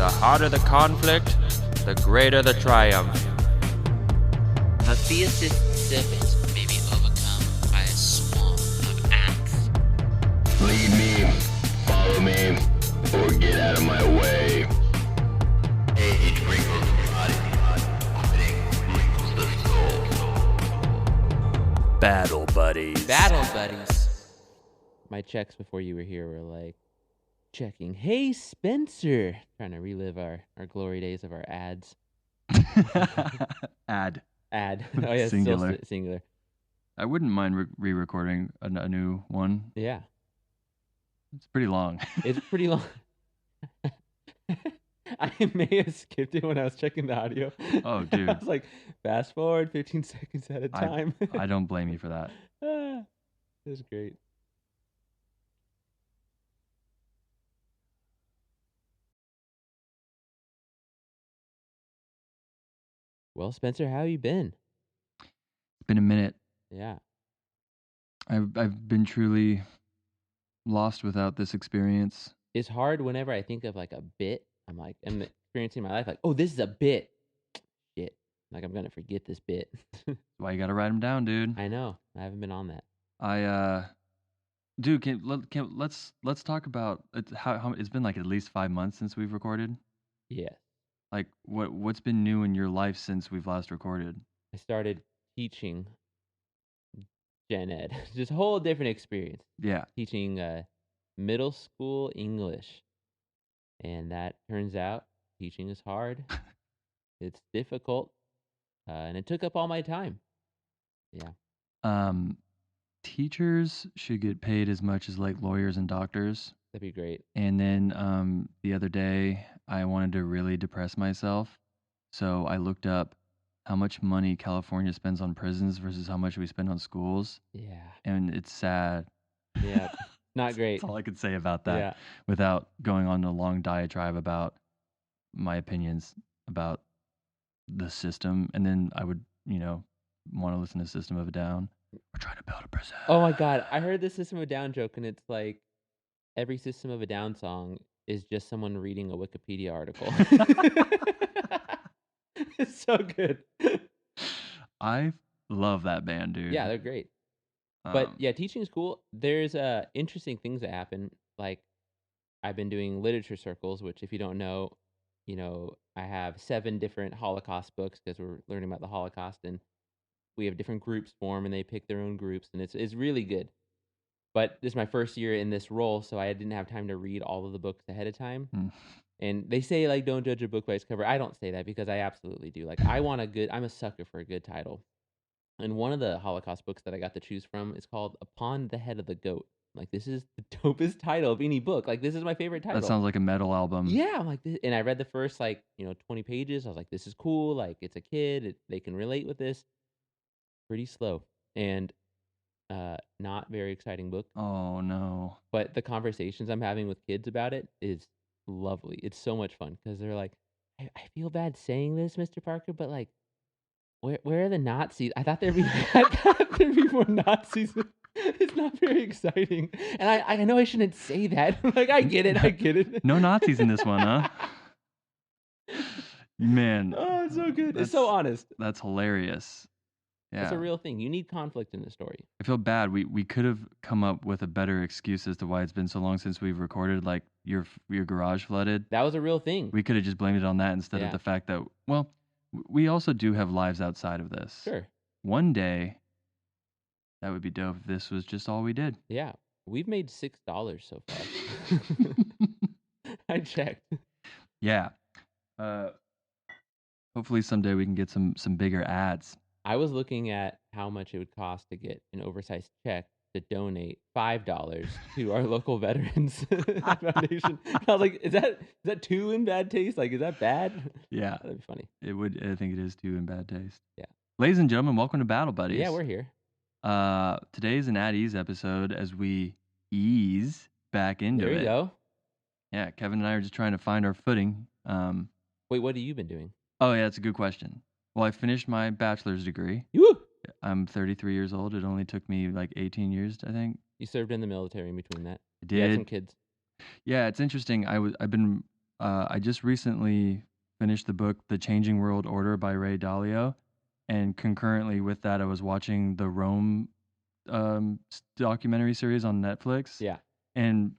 The harder the conflict, the greater the triumph. A theistic serpent may be overcome by a swarm of ants. Lead me, follow me, or get out of my way. Age wrinkles the body, quitting wrinkles the soul. Battle buddies. Battle buddies. My checks before you were here were like checking. Hey, Spencer. Trying to relive our glory days of our ads. Ad. Ad. Oh, yeah, Singular. still singular. I wouldn't mind re-recording a new one. Yeah. It's pretty long. It's pretty long. I may have skipped it when I was checking the audio. Oh, dude. I was like, fast forward 15 seconds at a time. I don't blame you for that. It was great. Well, Spencer, how you been? It's been a minute. Yeah. I've been truly lost without this experience. It's hard whenever I think of like a bit. I'm experiencing my life like, oh, this is a bit. Shit. Like I'm going to forget this bit. Why you gotta write them down, dude? I know. I haven't been on that. Dude, let's talk about how it's been like at least 5 months since we've recorded. Yes. Like what's been new in your life since we've last recorded? I started teaching gen ed. Just a whole different experience. Yeah. Teaching middle school English. And that turns out teaching is hard. It's difficult. And it took up all my time. Yeah. Teachers should get paid as much as like lawyers and doctors. That'd be great. And then the other day, I wanted to really depress myself. So I looked up how much money California spends on prisons versus how much we spend on schools. Yeah. And it's sad. Yeah. Not great. That's all I could say about that Yeah. without going on a long diatribe about my opinions about the system. And then I would, want to listen to System of a Down. We're trying to build a prison. Oh my God. I heard the System of a Down joke, and it's like every System of a Down song is just someone reading a Wikipedia article. It's so good. I love that band, dude. Yeah, they're great. But yeah, teaching is cool. There's interesting things that happen. Like I've been doing literature circles, which if you don't know, I have 7 different Holocaust books because we're learning about the Holocaust, and we have different groups form, and they pick their own groups, and it's really good. But this is my first year in this role, so I didn't have time to read all of the books ahead of time. And they say like don't judge a book by its cover. I don't say that because I absolutely do. Like I'm a sucker for a good title. And one of the Holocaust books that I got to choose from is called Upon the Head of the Goat. Like, this is the dopest title of any book. Like, this is my favorite title. That sounds like a metal album. Yeah, I'm like, and I read the first 20 pages. I was like, this is cool. Like, it's a kid. They can relate with this. Pretty slow and not very exciting book. Oh no! But the conversations I'm having with kids about it is lovely. It's so much fun because they're like, I feel bad saying this, Mr. Parker, but like, where are the Nazis? I thought there'd be more Nazis. It's not very exciting, and I know I shouldn't say that. Like, I get it. No Nazis in this one, huh? Man. Oh, it's so good. It's so honest. That's hilarious. Yeah. It's a real thing. You need conflict in the story. I feel bad. We could have come up with a better excuse as to why it's been so long since we've recorded. Like your garage flooded. That was a real thing. We could have just blamed it on that instead of the fact that we also do have lives outside of this. Sure. One day, that would be dope if this was just all we did. Yeah. We've made $6 so far. I checked. Yeah. Hopefully someday we can get some bigger ads. I was looking at how much it would cost to get an oversized check to donate $5 to our local veterans foundation. I was like, is that too in bad taste? Like, is that bad? Yeah. That'd be funny. It would. I think it is too in bad taste. Yeah. Ladies and gentlemen, welcome to Battle Buddies. Yeah, we're here. Today's an at ease episode as we ease back into it. There you go. Yeah, Kevin and I are just trying to find our footing. Wait, what have you been doing? Oh yeah, that's a good question. Well, I finished my bachelor's degree. Woo! I'm 33 years old. It only took me like 18 years, I think. You served in the military in between that. I did. You had some kids. Yeah, it's interesting. I've been I just recently finished the book The Changing World Order by Ray Dalio, and concurrently with that, I was watching the Rome documentary series on Netflix. Yeah. And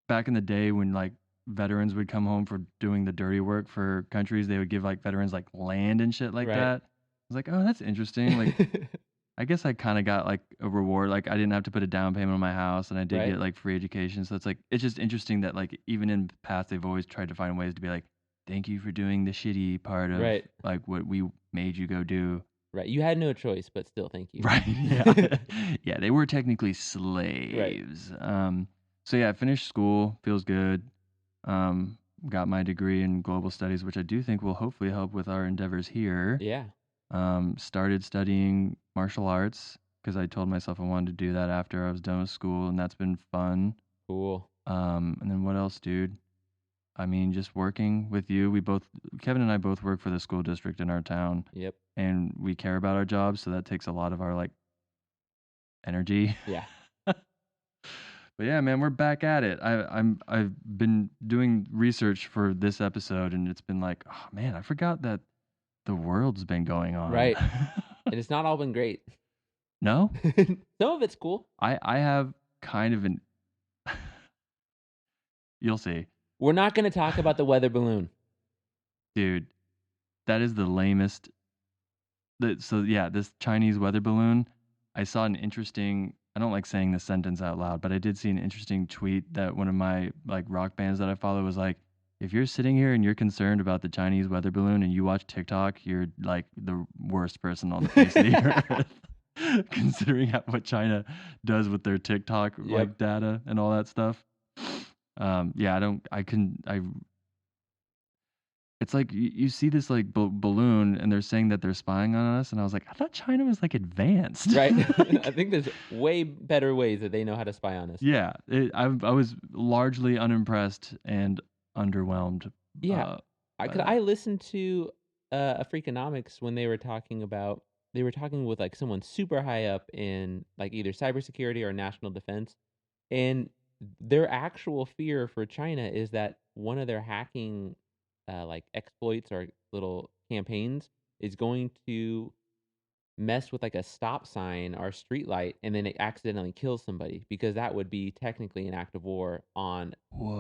back in the day when like veterans would come home for doing the dirty work for countries, they would give like veterans like land and shit like Right. that. I was like, oh, that's interesting. Like, I guess I kind of got like a reward. Like, I didn't have to put a down payment on my house, and I did Right. get like free education. So it's just interesting that like even in the past, they've always tried to find ways to be like, thank you for doing the shitty part of Right. like what we made you go do. Right. You had no choice, but still, thank you. Right. Yeah. Yeah. They were technically slaves. So yeah, I finished school. Feels good. Got my degree in global studies, which I do think will hopefully help with our endeavors here. Yeah. Started studying martial arts because I told myself I wanted to do that after I was done with school, and that's been fun. Cool. And then what else, dude? I mean, just working with you. Kevin and I both work for the school district in our town. Yep. And we care about our jobs, so that takes a lot of our like energy. Yeah. But yeah, man, we're back at it. I've been doing research for this episode, and it's been like, oh man, I forgot that the world's been going on. Right. And it's not all been great. No? Some of it's cool. I have kind of an you'll see. We're not going to talk about the weather balloon. Dude, that is the lamest. So yeah, this Chinese weather balloon, I saw an interesting, I don't like saying this sentence out loud, but I did see an interesting tweet that one of my like rock bands that I follow was like, if you're sitting here and you're concerned about the Chinese weather balloon and you watch TikTok, you're like the worst person on the face of the earth. Considering what China does with their TikTok like data and all that stuff. Yeah, it's like you see this like balloon and they're saying that they're spying on us, and I was like, I thought China was like advanced. Right. I think there's way better ways that they know how to spy on us. Yeah, I was largely unimpressed and underwhelmed. Yeah, I listened to a Freakonomics when they were talking with like someone super high up in like either cybersecurity or national defense, and their actual fear for China is that one of their hacking like exploits or little campaigns is going to mess with like a stop sign or street light, and then it accidentally kills somebody, because that would be technically an act of war on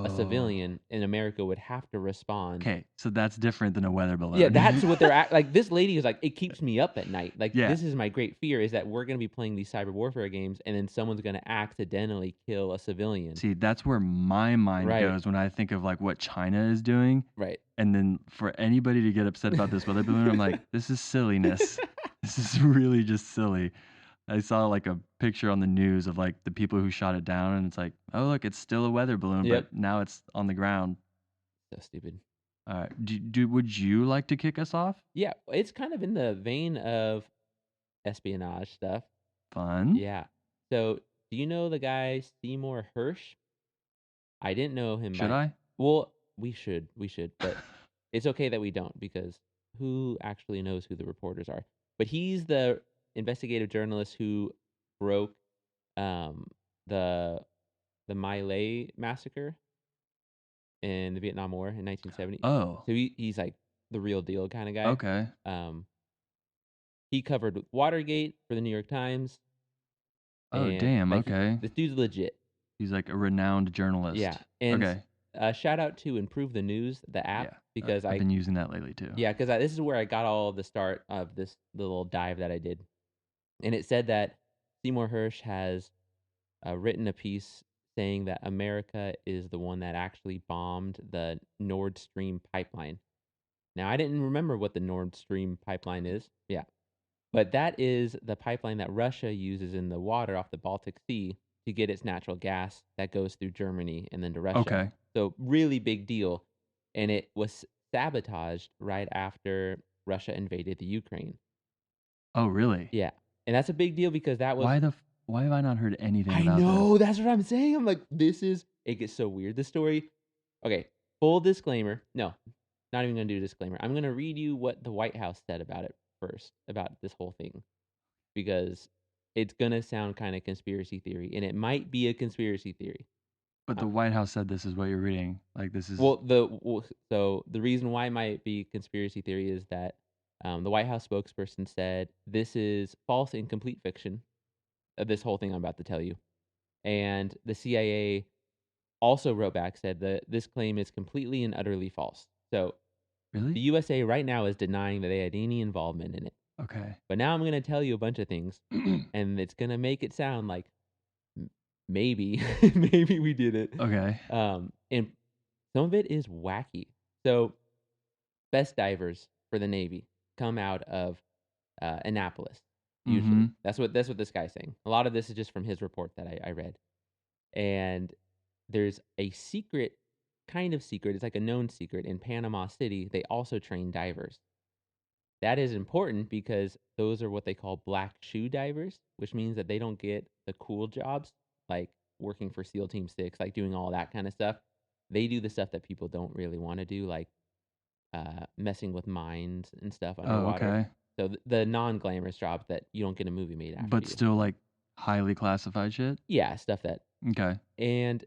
a civilian, and America would have to respond. Okay, so that's different than a weather balloon. Yeah, that's what they're like. This lady is like, it keeps me up at night. Like, this is my great fear, is that we're going to be playing these cyber warfare games, and then someone's going to accidentally kill a civilian. See, that's where my mind goes when I think of like what China is doing. Right. And then for anybody to get upset about this weather balloon, I'm like, this is silliness. This is really just silly. I saw like a picture on the news of like the people who shot it down, and it's like, oh look, it's still a weather balloon, but now it's on the ground. So stupid. All right. Would you like to kick us off? Yeah, it's kind of in the vein of espionage stuff. Fun. Yeah. So, do you know the guy Seymour Hersh? I didn't know him. Should I? Well, we should, but it's okay that we don't, because who actually knows who the reporters are? But he's the investigative journalist who broke the My Lai massacre in the Vietnam War in 1970. Oh. So he's like the real deal kind of guy. Okay. He covered Watergate for the New York Times. Oh, damn. Like, okay. This dude's legit. He's like a renowned journalist. Yeah. And shout out to Improve the News, the app, because I've been using that lately too. Yeah, because this is where I got all of the start of this little dive that I did. And it said that Seymour Hersh has written a piece saying that America is the one that actually bombed the Nord Stream pipeline. Now, I didn't remember what the Nord Stream pipeline is. Yeah. But that is the pipeline that Russia uses in the water off the Baltic Sea to get its natural gas that goes through Germany and then to Russia. Okay. So really big deal. And it was sabotaged right after Russia invaded the Ukraine. Oh, really? Yeah. And that's a big deal, because that was... Why have I not heard anything about this? I know, that's what I'm saying. I'm like, it gets so weird, this story. Okay, full disclaimer. No, not even going to do a disclaimer. I'm going to read you what the White House said about it first, about this whole thing, because it's going to sound kind of conspiracy theory, and it might be a conspiracy theory. But the White House said this is what you're reading. Like this is so the reason why it might be conspiracy theory is that the White House spokesperson said this is false and complete fiction. This whole thing I'm about to tell you, and the CIA also wrote back, said that this claim is completely and utterly false. So really the USA right now is denying that they had any involvement in it. okay. But now I'm going to tell you a bunch of things, and it's going to make it sound like maybe maybe we did it. Okay. And some of it is wacky. So best divers for the Navy come out of Annapolis. Usually, Mhm. that's what this guy's saying. A lot of this is just from his report that I read. And there's a secret, kind of secret. It's like a known secret in Panama City. They also train divers. That is important because those are what they call black shoe divers, which means that they don't get the cool jobs like working for SEAL Team 6, like doing all that kind of stuff. They do the stuff that people don't really want to do, like messing with mines and stuff Oh, underwater. okay. So the non-glamorous jobs that you don't get a movie made after But you. still like highly classified shit? Yeah, stuff that. Okay. And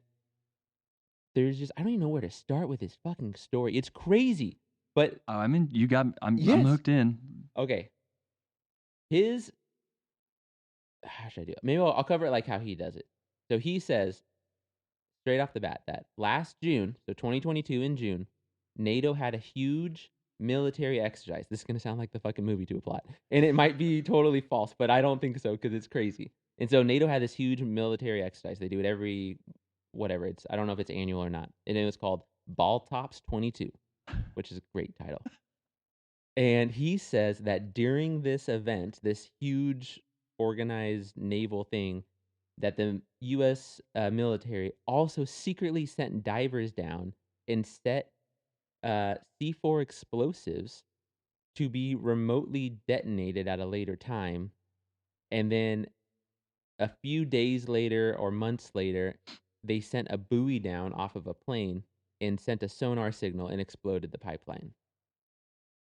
there's just, I don't even know where to start with this fucking story. It's crazy. But Oh, I mean, I'm Yes. hooked in. okay. How should I do it? Maybe I'll cover it like how he does it. So he says straight off the bat that last June, so 2022 in June, NATO had a huge military exercise. This is going to sound like the fucking movie to a plot. And it might be totally false, but I don't think so because it's crazy. And so NATO had this huge military exercise. They do it every, whatever. I don't know if it's annual or not. And it was called Ball Tops 22, which is a great title. And he says that during this event, this huge organized naval thing, that the U.S. Military also secretly sent divers down and set C4 explosives to be remotely detonated at a later time. And then a few days later or months later, they sent a buoy down off of a plane and sent a sonar signal and exploded the pipeline.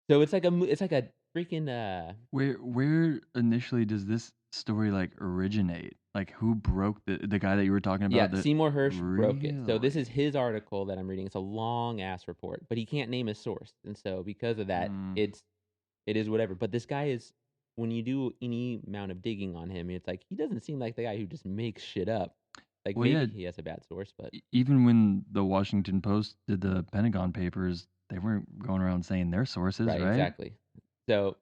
So it's like a freaking Where initially does this story like originate? Like who broke the guy that you were talking about? yeah, Seymour Hersh broke it. So this is Really? his article that I'm reading. It's a long ass report, but he can't name his source, and so because of that, Mm. it is whatever. But this guy is, when you do any amount of digging on him, it's like he doesn't seem like the guy who just makes shit up. Like Well, maybe yeah. he has a bad source, but Even when the Washington Post did the Pentagon Papers, they weren't going around saying their sources, right, right? exactly. So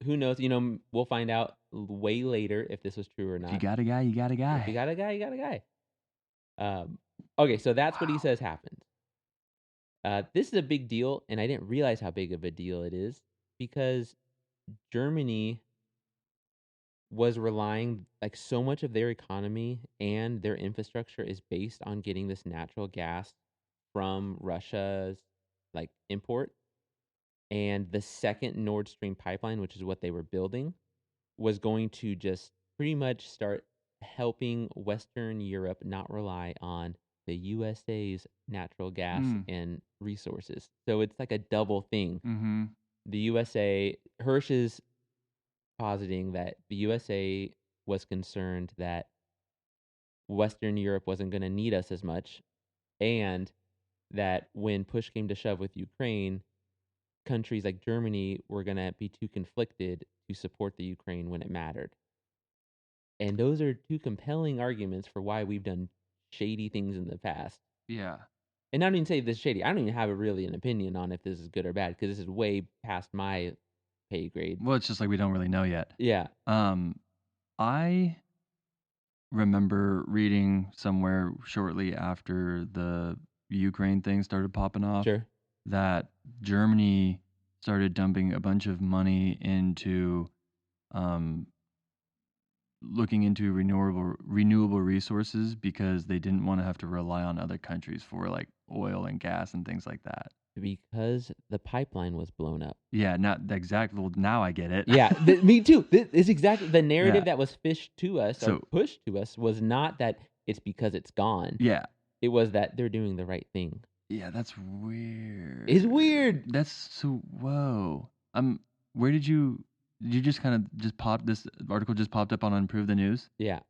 who knows? We'll find out way later if this was true or not. If you got a guy, you got a guy. If you got a guy, you got a guy. Okay, so that's what he says happened. This is a big deal, and I didn't realize how big of a deal it is because Germany was relying, like, so much of their economy and their infrastructure is based on getting this natural gas from Russia's like import. And the second Nord Stream pipeline, which is what they were building, was going to just pretty much start helping Western Europe not rely on the USA's natural gas and resources. So it's like a double thing. Mm-hmm. The USA, Hirsch is positing that the USA was concerned that Western Europe wasn't going to need us as much, and that when push came to shove with Ukraine, countries like Germany were going to be too conflicted to support the Ukraine when it mattered. And those are two compelling arguments for why we've done shady things in the past. Yeah. And I don't even say this is shady. I don't even have really an opinion on if this is good or bad because this is way past my pay grade. Well, it's just like we don't really know yet. Yeah. I remember reading somewhere shortly after the Ukraine thing started popping off Sure. that Germany started dumping a bunch of money into looking into renewable resources because they didn't want to have to rely on other countries for like oil and gas and things like that. Because the pipeline was blown up. Yeah, not the exact. Well, now I get it. Yeah, me too. This is exactly the narrative Yeah. that was fished to us or So- pushed to us was not that it's because it's gone. Yeah. It was that they're doing the right thing. Yeah, that's weird. It's weird. That's so whoa. Where did you just kind of just pop this article just popped up on Improve the News? Yeah.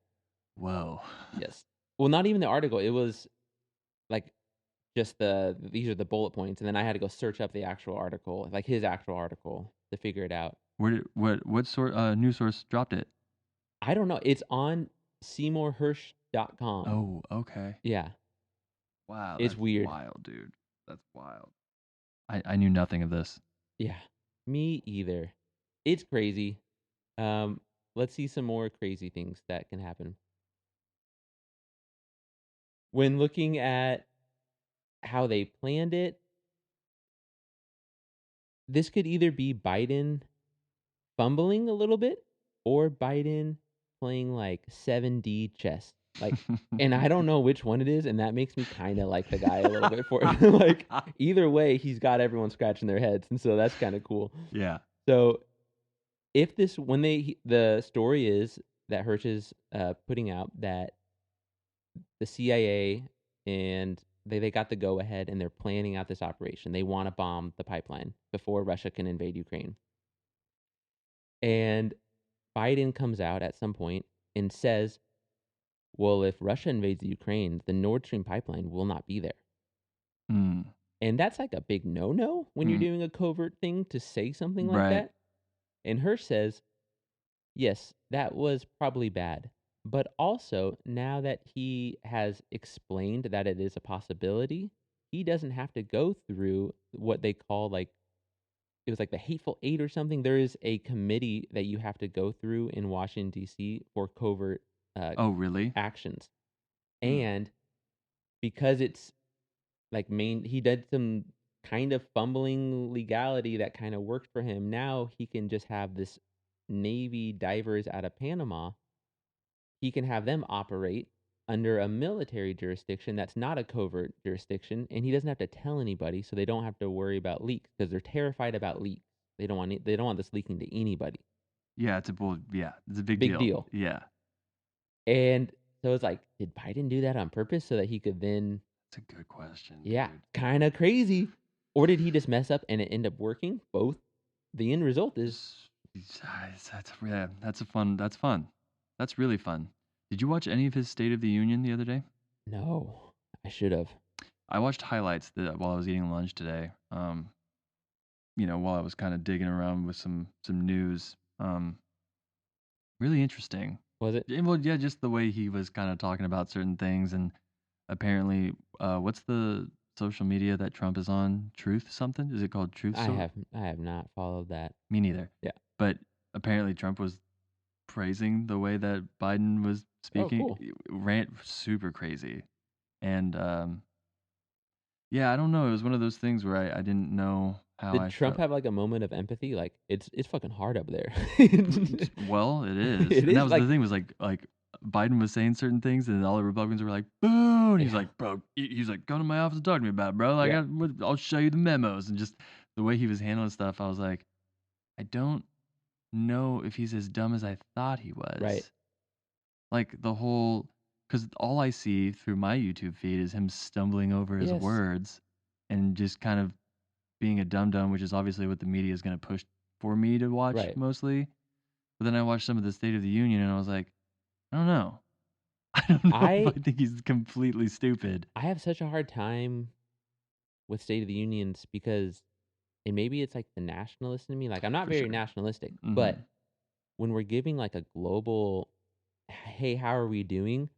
Whoa. Yes. Well, not even the article. It was like just these are the bullet points, and then I had to go search up the actual article, like his actual article, to figure it out. What sort news source dropped it? I don't know. It's on SeymourHersh.com. Oh, okay. Yeah. Wow, It's that's weird. wild, dude. That's wild. I knew nothing of this. Yeah. Me either. It's crazy. Let's see some more crazy things that can happen. When looking at how they planned it, this could either be Biden fumbling a little bit or Biden playing like 7D chess. Like, and I don't know which one it is, and that makes me kind of like the guy a little bit for it. Like, either way, he's got everyone scratching their heads, and so that's kind of cool. Yeah. So, if this, when the story is that Hirsch is putting out that the CIA and they got the go ahead and they're planning out this operation. They want to bomb the pipeline before Russia can invade Ukraine. And Biden comes out at some point and says, well, if Russia invades the Ukraine, the Nord Stream pipeline will not be there. Mm. And that's like a big no-no when you're doing a covert thing to say something like that. And Hirsch says, yes, that was probably bad. But also, now that he has explained that it is a possibility, he doesn't have to go through what they call like, it was like the Hateful Eight or something. There is a committee that you have to go through in Washington, D.C. for covert Oh, really? actions. And because it's like he did some kind of fumbling legality that kind of worked for him, now he can just have this Navy divers out of Panama. He can have them operate under a military jurisdiction that's not a covert jurisdiction, and he doesn't have to tell anybody, so they don't have to worry about leaks because they're terrified about leaks. They don't want this leaking to anybody. Yeah, it's a big deal. Yeah. And so it's like, did Biden do that on purpose so that he could then? That's a good question. Yeah, dude. kind of crazy. Or did he just mess up and it end up working? Both. The end result is That's fun. That's really fun. Did you watch any of his State of the Union the other day? no. I should have. I watched highlights while I was eating lunch today. While I was kind of digging around with some news. Really interesting. Was it? Well, yeah, just the way he was kind of talking about certain things, and apparently, what's the social media that Trump is on? Truth something? Is it called Truth? I have not followed that. Me neither. Yeah. But apparently, Trump was praising the way that Biden was speaking. Oh, cool. Rant super crazy, and yeah, I don't know. It was one of those things where I didn't know how Did I Trump felt. have like a moment of empathy? Like it's fucking hard up there. Well, it is. It And is, that was like- the thing was like Biden was saying certain things and all the Republicans were like, boo. And he's Yeah. like, bro, he's like, come to my office and talk to me about it, bro. Like, Yeah. I'll show you the memos. And just the way he was handling stuff, I was like, I don't know if he's as dumb as I thought he was. Right. Like the whole, because all I see through my YouTube feed is him stumbling over his Yes. words and just kind of being a dum-dum, which is obviously what the media is going to push for me to watch Right. mostly. But then I watched some of the State of the Union and I was like, I don't know. I don't know if I think he's completely stupid. I have such a hard time with State of the Unions because, and maybe it's like the nationalist in me. Like I'm not For very sure. nationalistic, Mhm. but when we're giving like a global, hey, how are we doing?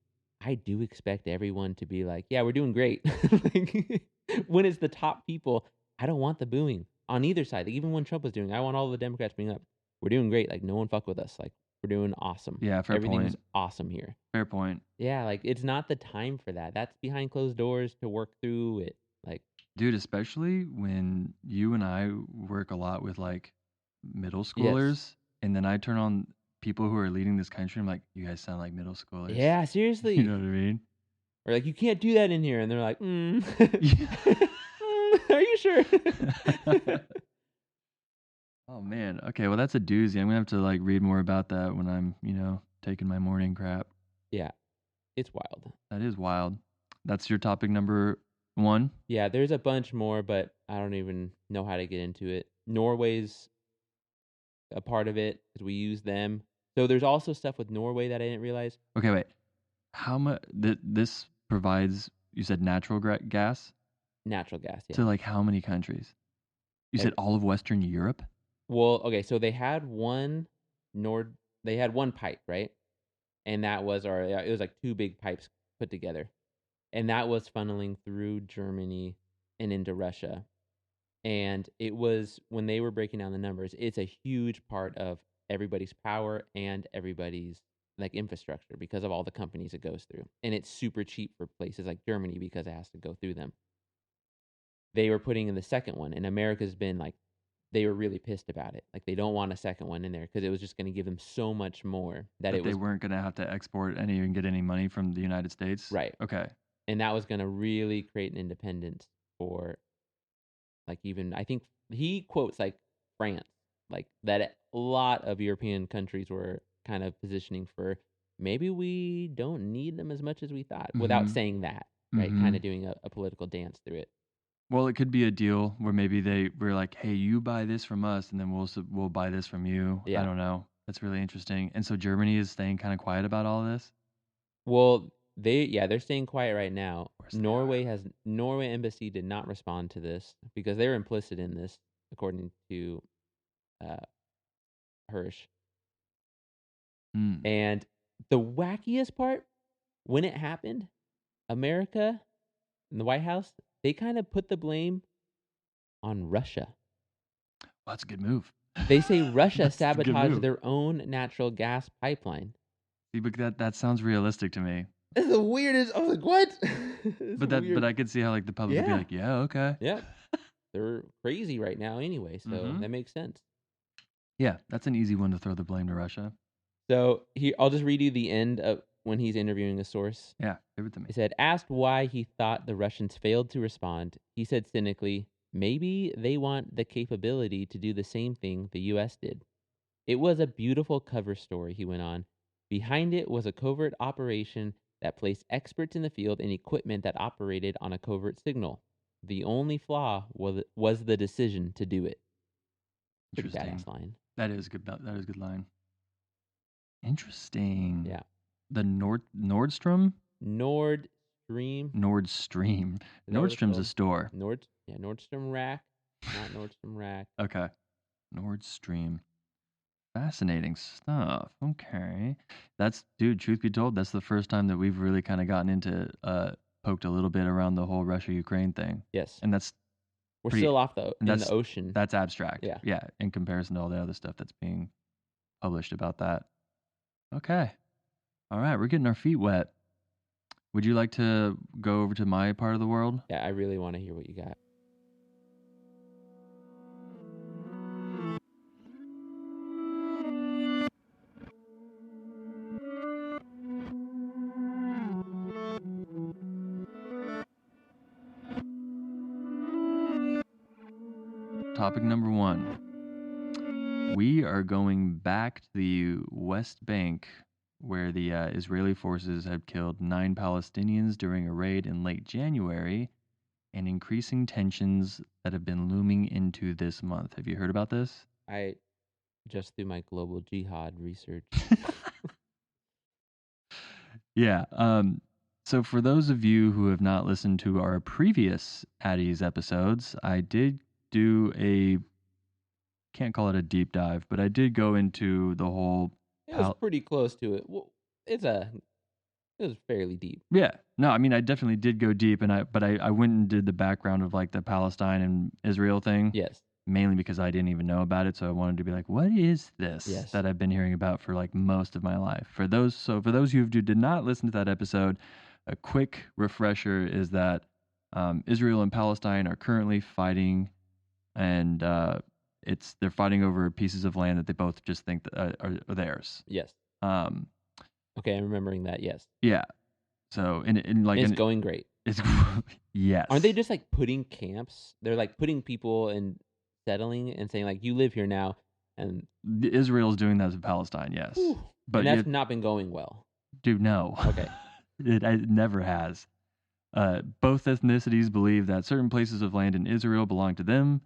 I do expect everyone to be like, yeah, we're doing great. Like, when it's the top people, I don't want the booing on either side. Like, even when Trump was doing, I want all the Democrats being up. We're doing great. Like no one fuck with us. Like we're doing awesome. Yeah, fair Everything's point. awesome here. Fair point. Yeah, like it's not the time for that. That's behind closed doors to work through it. Like, dude, especially when you and I work a lot with like middle schoolers, and then I turn on people who are leading this country. I'm like, you guys sound like middle schoolers. yeah, seriously. You know what I mean? Or like, you can't do that in here, and they're like, Yeah. Are you sure? Oh man. Okay, well that's a doozy. I'm gonna have to like read more about that when I'm, taking my morning crap. Yeah, it's wild. That is wild. That's your topic number 1. Yeah, there's a bunch more, but I don't even know how to get into it. Norway's a part of it because we use them. So there's also stuff with Norway that I didn't realize. Okay, wait. How much this provides You said natural gas Natural gas, yeah. to like how many countries? You said all of Western Europe? Well, okay, so they had one pipe, right? And that was it was like two big pipes put together. And that was funneling through Germany and into Russia. And it was, when they were breaking down the numbers, it's a huge part of everybody's power and everybody's like infrastructure because of all the companies it goes through. And it's super cheap for places like Germany because it has to go through them. They were putting in the second one, and America's been like, they were really pissed about it. Like, they don't want a second one in there because it was just going to give them so much more that They weren't going to have to export any and get any money from the United States? Right. Okay. And that was going to really create an independence for, like, even, I think he quotes like France, like that a lot of European countries were kind of positioning for, maybe we don't need them as much as we thought, without saying that, right? Kind of doing a political dance through it. Well, it could be a deal where maybe they were like, "Hey, you buy this from us, and then we'll buy this from you." I Yeah. don't know. That's really interesting. And so Germany is staying kind of quiet about all this. Well, they're staying quiet right now. course they Norway embassy did not respond to this because they were implicit in this, according to Hirsch. Mm. And the wackiest part, when it happened, America and the White House, they kind of put the blame on Russia. Well, that's a good move. They say Russia That's a good sabotaged move. their own natural gas pipeline. See, but that sounds realistic to me. It's the weirdest. I was like, what? But I could see how like the public would be Yeah. like, "Yeah, okay." Yeah. They're crazy right now anyway, so that makes sense. Yeah, that's an easy one to throw the blame to Russia. So I'll just read you the end of when he's interviewing a source. Yeah, give it to me. He said, asked why he thought the Russians failed to respond, he said cynically, maybe they want the capability to do the same thing the U.S. did. It was a beautiful cover story, he went on. Behind it was a covert operation that placed experts in the field and equipment that operated on a covert signal. The only flaw was the decision to do it. Pretty badass line. That is good. That is a good line. Interesting. Yeah. The Nordstrom? Nord Stream. Nordstream. Nordstrom's a store. Nordstrom Rack, not Nordstrom Rack. Okay. Nordstream. Fascinating stuff. Okay. Dude, truth be told, that's the first time that we've really kind of gotten into, poked a little bit around the whole Russia-Ukraine thing. Yes. And that's We're still off in the ocean. That's abstract. Yeah. Yeah, in comparison to all the other stuff that's being published about that. Okay. All right, we're getting our feet wet. Would you like to go over to my part of the world? Yeah, I really want to hear what you got. Topic number 1. We are going back to the West Bank, where the Israeli forces have killed 9 Palestinians during a raid in late January, and increasing tensions that have been looming into this month. Have you heard about this? I just through my global jihad research. Yeah. So for those of you who have not listened to our previous Addie's episodes, I did do can't call it a deep dive, but I did go into the whole. It was pretty close to it. Well, it was fairly deep. Yeah. No, I mean, I definitely did go deep, but I went and did the background of like the Palestine and Israel thing. Yes. Mainly because I didn't even know about it, so I wanted to be like, what is this that I've been hearing about for like most of my life? For those of you who did not listen to that episode, a quick refresher is that Israel and Palestine are currently fighting, and they're fighting over pieces of land that they both just think that are theirs. Yes. Okay, I'm remembering that. Yes. Yeah. So it's going great. It's yes. Aren't they just like putting camps? They're like putting people and settling and saying like, you live here now, and Israel's doing that to Palestine. Yes. Whew. But that's not been going well. Dude, no. Okay. It never has. Both ethnicities believe that certain places of land in Israel belong to them.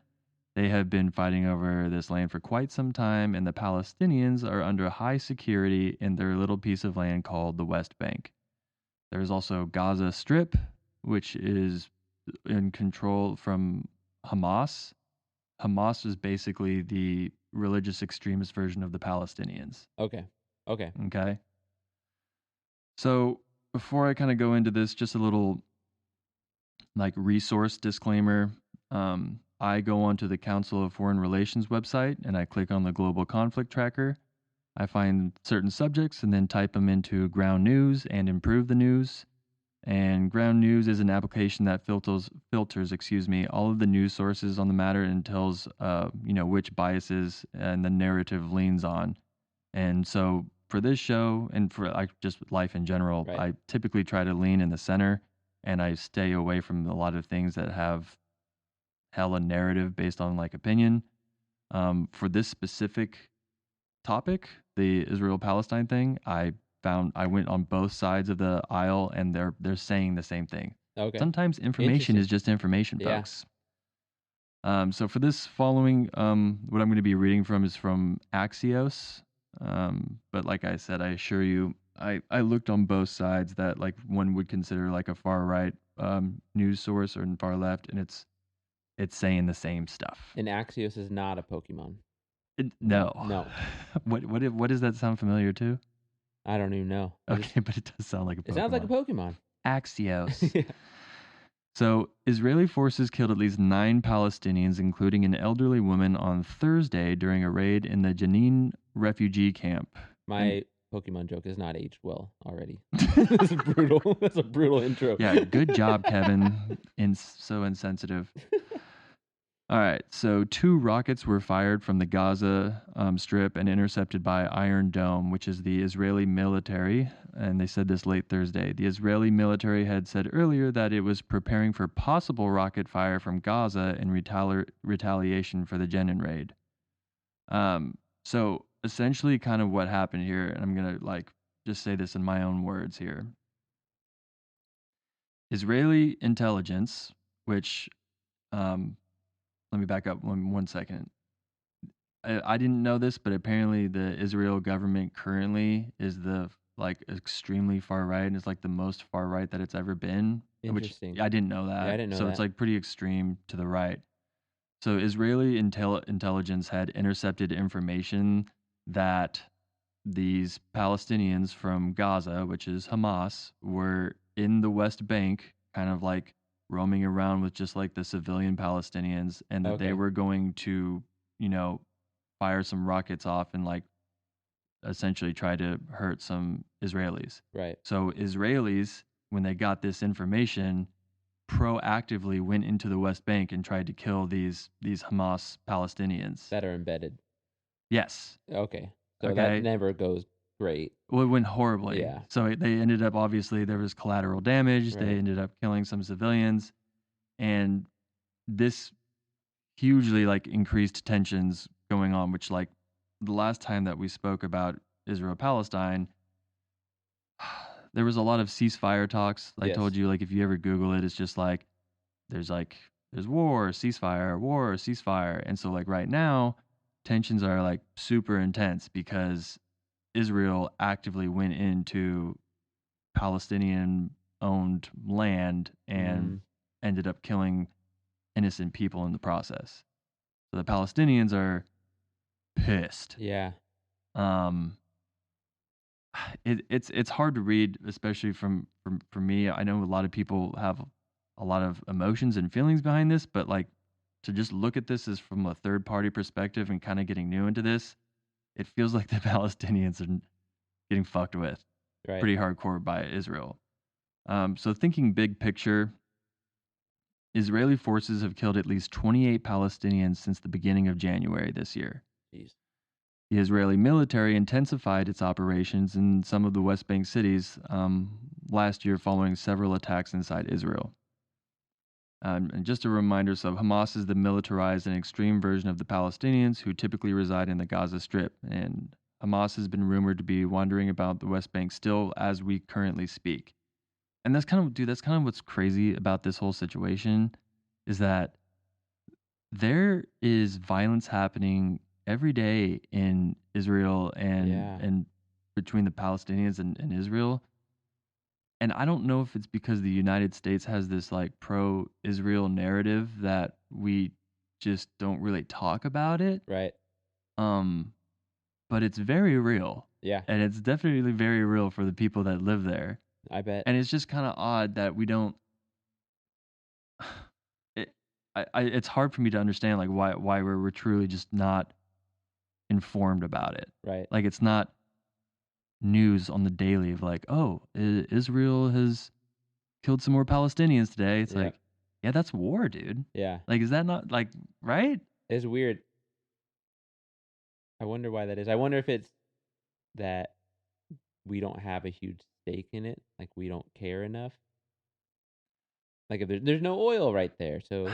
They have been fighting over this land for quite some time, and the Palestinians are under high security in their little piece of land called the West Bank. There's also Gaza Strip, which is in control from Hamas. Hamas is basically the religious extremist version of the Palestinians. Okay. Okay. So before I kind of go into this, just a little like resource disclaimer. I go onto the Council of Foreign Relations website and I click on the Global Conflict Tracker. I find certain subjects and then type them into Ground News and improve the news. And Ground News is an application that filters, all of the news sources on the matter and tells, which biases and the narrative leans on. And so for this show and for like just life in general, Right. I typically try to lean in the center and I stay away from a lot of things that have hella narrative based on like opinion. For this specific topic, the Israel-Palestine thing, I went on both sides of the aisle and they're saying the same thing. Okay. Sometimes information is just information, Yeah. folks. So for this following, what I'm going to be reading from is from Axios. But like I said, I assure you, I looked on both sides that like one would consider like a far right news source or far left, and it's saying the same stuff. And Axios is not a Pokemon. No. What does that sound familiar to? I don't even know. Okay, but it does sound like a Pokemon. It sounds like a Pokemon. Axios. Yeah. So, Israeli forces killed at least 9 Palestinians, including an elderly woman, on Thursday during a raid in the Jenin refugee camp. My Pokemon joke is not aged well already. That's brutal. That's a brutal intro. Yeah, good job, Kevin. So insensitive. All right, so 2 rockets were fired from the Gaza Strip and intercepted by Iron Dome, which is the Israeli military, and they said this late Thursday. The Israeli military had said earlier that it was preparing for possible rocket fire from Gaza in retaliation for the Jenin raid. So essentially kind of what happened here, and I'm going to like just say this in my own words here. Israeli intelligence, which let me back up one second. I didn't know this, but apparently the Israel government currently is the like extremely far right, and it's like the most far right that it's ever been. Interesting. Which I didn't know that. Yeah, I didn't know so that. it's like pretty extreme to the right. So Israeli intelligence had intercepted information that these Palestinians from Gaza, which is Hamas, were in the West Bank, kind of like roaming around with just like the civilian Palestinians, and that they were going to, fire some rockets off and like essentially try to hurt some Israelis. Right. So Israelis, when they got this information, proactively went into the West Bank and tried to kill these Hamas Palestinians That are embedded. Yes. Okay. So that never goes great. Well, it went horribly. Yeah. So they ended up, obviously, there was collateral damage. Right. They ended up killing some civilians. And this hugely, like, increased tensions going on, which, like, the last time that we spoke about Israel-Palestine, there was a lot of ceasefire talks. I told you, like, if you ever Google it, it's just like, there's war, ceasefire. And so, like, right now, tensions are, like, super intense because Israel actively went into Palestinian-owned land and ended up killing innocent people in the process. So the Palestinians are pissed. Yeah. It's hard to read, especially from for me. I know a lot of people have a lot of emotions and feelings behind this, but like to just look at this as from a third party perspective and kind of getting new into this, it feels like the Palestinians are getting fucked with pretty hardcore by Israel. So thinking big picture, Israeli forces have killed at least 28 Palestinians since the beginning of January this year. Jeez. The Israeli military intensified its operations in some of the West Bank cities last year following several attacks inside Israel. And just a reminder, so Hamas is the militarized and extreme version of the Palestinians who typically reside in the Gaza Strip. And Hamas has been rumored to be wandering about the West Bank still as we currently speak. And that's kind of what's crazy about this whole situation is that there is violence happening every day in Israel and between the Palestinians and Israel. And I don't know if it's because the United States has this like pro-Israel narrative that we just don't really talk about it. Right. Um, but it's very real. Yeah. And it's definitely very real for the people that live there. I bet. And it's just kind of odd that we don't. It's hard for me to understand like why we're truly just not informed about it. Right. Like it's not news on the daily of like, oh, Israel has killed some more Palestinians today. It's Yeah. like, yeah, that's war, dude. Yeah. Like, is that not like right? It's weird. I wonder why that is. I wonder if it's that we don't have a huge stake in it. Like we don't care enough. Like if there's no oil right there, so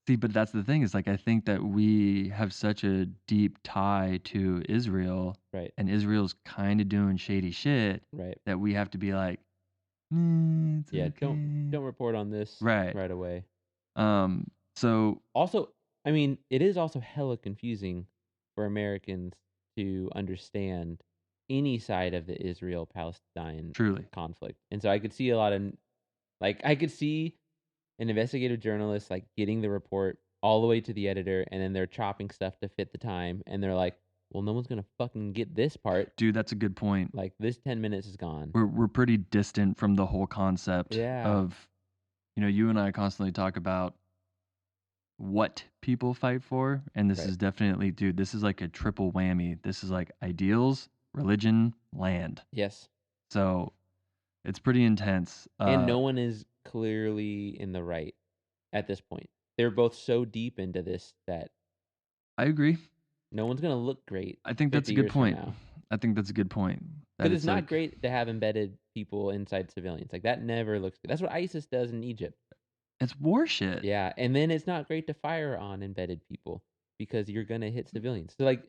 See, but that's the thing is like I think that we have such a deep tie to Israel, right, and Israel's kind of doing shady shit right. that we have to be like, it's Yeah, okay. don't report on this Right. right away. So Also, I mean, it is also hella confusing for Americans to understand any side of the Israel-Palestine truly, conflict. And so I could see a lot of like I could see an investigative journalist like getting the report all the way to the editor, and then they're chopping stuff to fit the time, and they're like, well, no one's gonna fucking get this part. dude, that's a good point. Like this 10 minutes is gone. We're pretty distant from the whole concept Yeah. of, you and I constantly talk about what people fight for, and this Right. is definitely, dude, this is like a triple whammy. This is like ideals, religion, land. Yes. So it's pretty intense. And no one is clearly in the right at this point. They're both so deep into this that I agree. no one's gonna look great. I think that's a 50 good years from point. now. I think that's a good point. That Because it's not like, great to have embedded people inside civilians. Like that never looks good. That's what ISIS does in Egypt. it's war shit. Yeah, and then it's not great to fire on embedded people because you're gonna hit civilians. So like,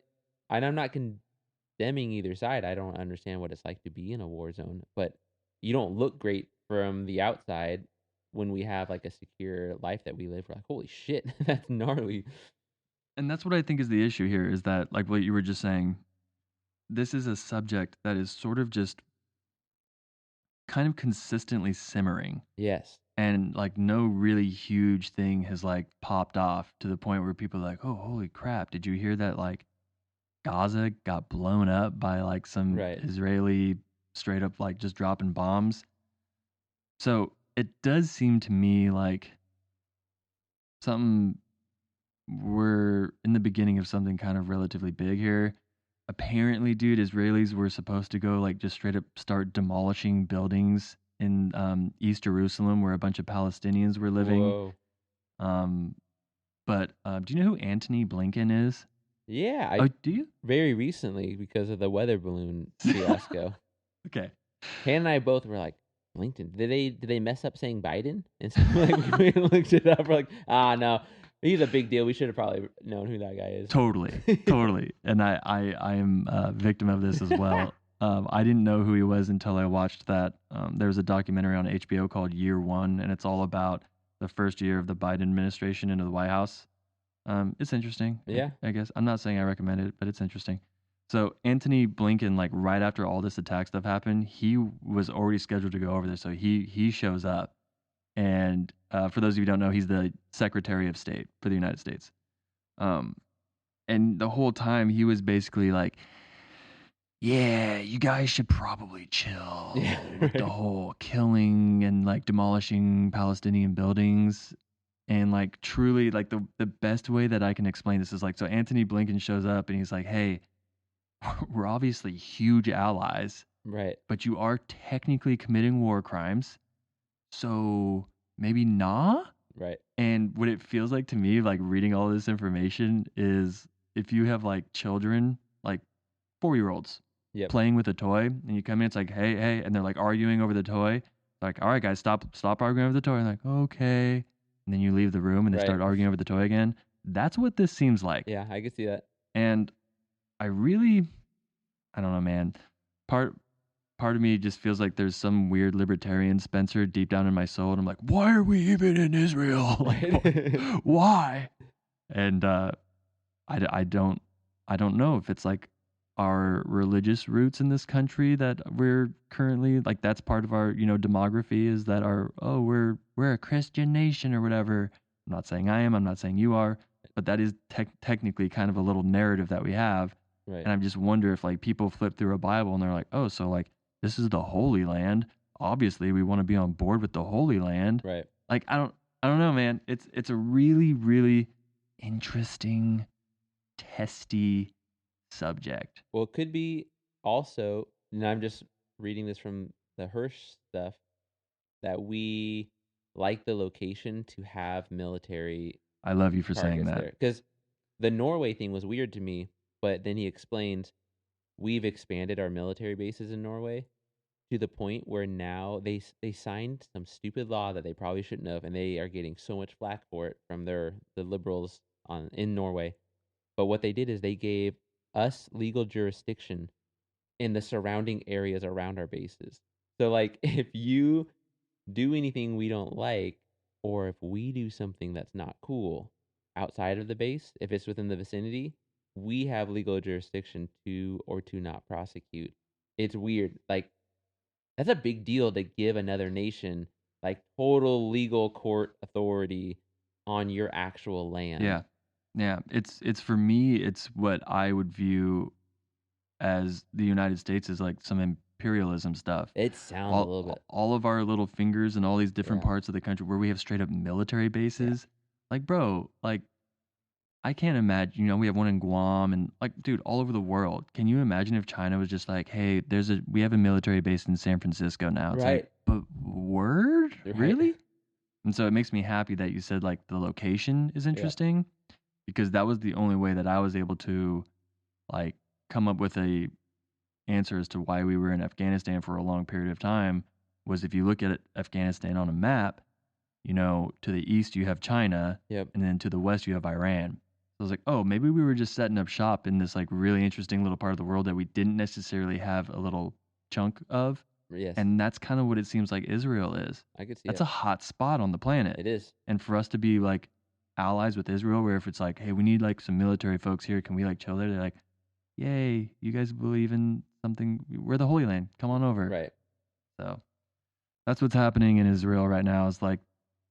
and I'm not condemning either side. I don't understand what it's like to be in a war zone, but you don't look great from the outside when we have like a secure life that we live. We're like, holy shit, that's gnarly. And that's what I think is the issue here is that, like what you were just saying, this is a subject that is sort of just kind of consistently simmering. Yes. And like no really huge thing has like popped off to the point where people are like, oh, holy crap, did you hear that like Gaza got blown up by like some Right. Israeli straight up like just dropping bombs? So it does seem to me like we're in the beginning of something kind of relatively big here. Apparently, dude, Israelis were supposed to go like just straight up start demolishing buildings in East Jerusalem where a bunch of Palestinians were living. Whoa. But do you know who Antony Blinken is? Yeah. Oh, do you? Very recently because of the weather balloon fiasco. Okay. Han and I both were like, Blinken. Did they mess up saying Biden? And so like, we looked it up. We're like, no, he's a big deal. We should have probably known who that guy is. Totally, totally. And I am a victim of this as well. I didn't know who he was until I watched that. There was a documentary on HBO called Year One, and it's all about the first year of the Biden administration into the White House. It's interesting. Yeah. I guess. I'm not saying I recommend it, but it's interesting. So Antony Blinken, like right after all this attack stuff happened, he was already scheduled to go over there. So he shows up. And for those of you who don't know, he's the Secretary of State for the United States. And the whole time he was basically like, yeah, you guys should probably chill with the whole killing and like demolishing Palestinian buildings. And like truly like the best way that I can explain this is like, so Antony Blinken shows up and he's like, hey, we're obviously huge allies, Right. but you are technically committing war crimes. So maybe nah? Right. And what it feels like to me, like reading all this information, is if you have like children, like 4-year-olds, Yep. playing with a toy, and you come in, it's like, hey, and they're like arguing over the toy. Like, all right, guys, stop arguing over the toy. And like, okay. And then you leave the room and they Right. start arguing over the toy again. That's what this seems like. Yeah, I can see that. And I don't know, man. Part of me just feels like there's some weird libertarian Spencer deep down in my soul, and I'm like, why are we even in Israel? Like, why? And I don't know if it's like our religious roots in this country that we're currently like that's part of our demography is that we're a Christian nation or whatever. I'm not saying I am. I'm not saying you are, but that is technically kind of a little narrative that we have. Right. And I just wonder if like people flip through a Bible and they're like, oh, so like this is the Holy Land. Obviously, we want to be on board with the Holy Land. Right. Like I don't know, man. It's a really really interesting, testy subject. Well, it could be also, and I'm just reading this from the Hirsch stuff, that we like the location to have military I love you for saying targets that. there. Because the Norway thing was weird to me, but then he explains we've expanded our military bases in Norway to the point where now they signed some stupid law that they probably shouldn't have, and they are getting so much flack for it from the liberals in Norway. But what they did is they gave us legal jurisdiction in the surrounding areas around our bases. So like if you do anything we don't like, or if we do something that's not cool outside of the base, if it's within the vicinity, we have legal jurisdiction to or to not prosecute. It's weird. Like that's a big deal to give another nation like total legal court authority on your actual land. Yeah. Yeah. It's for me, it's what I would view as the United States is like some imperialism stuff. It sounds a little bit. All of our little fingers in all these different Yeah. parts of the country where we have straight up military bases. Like, bro, like I can't imagine, we have one in Guam and like, dude, all over the world. Can you imagine if China was just like, hey, we have a military base in San Francisco now? It's Right. like, but word? Right. Really? And so it makes me happy that you said like the location is interesting because that was the only way that I was able to like come up with a answer as to why we were in Afghanistan for a long period of time was if you look at Afghanistan on a map, to the east you have China, Yep. and then to the west you have Iran. So I was like, oh, maybe we were just setting up shop in this like really interesting little part of the world that we didn't necessarily have a little chunk of. Yes. And that's kind of what it seems like Israel is. I could see That's it. a hot spot on the planet. It is. And for us to be like allies with Israel, where if it's like, hey, we need like some military folks here, can we like chill there? They're like, yay, you guys believe in something? We're the Holy Land. Come on over. Right. So that's what's happening in Israel right now is like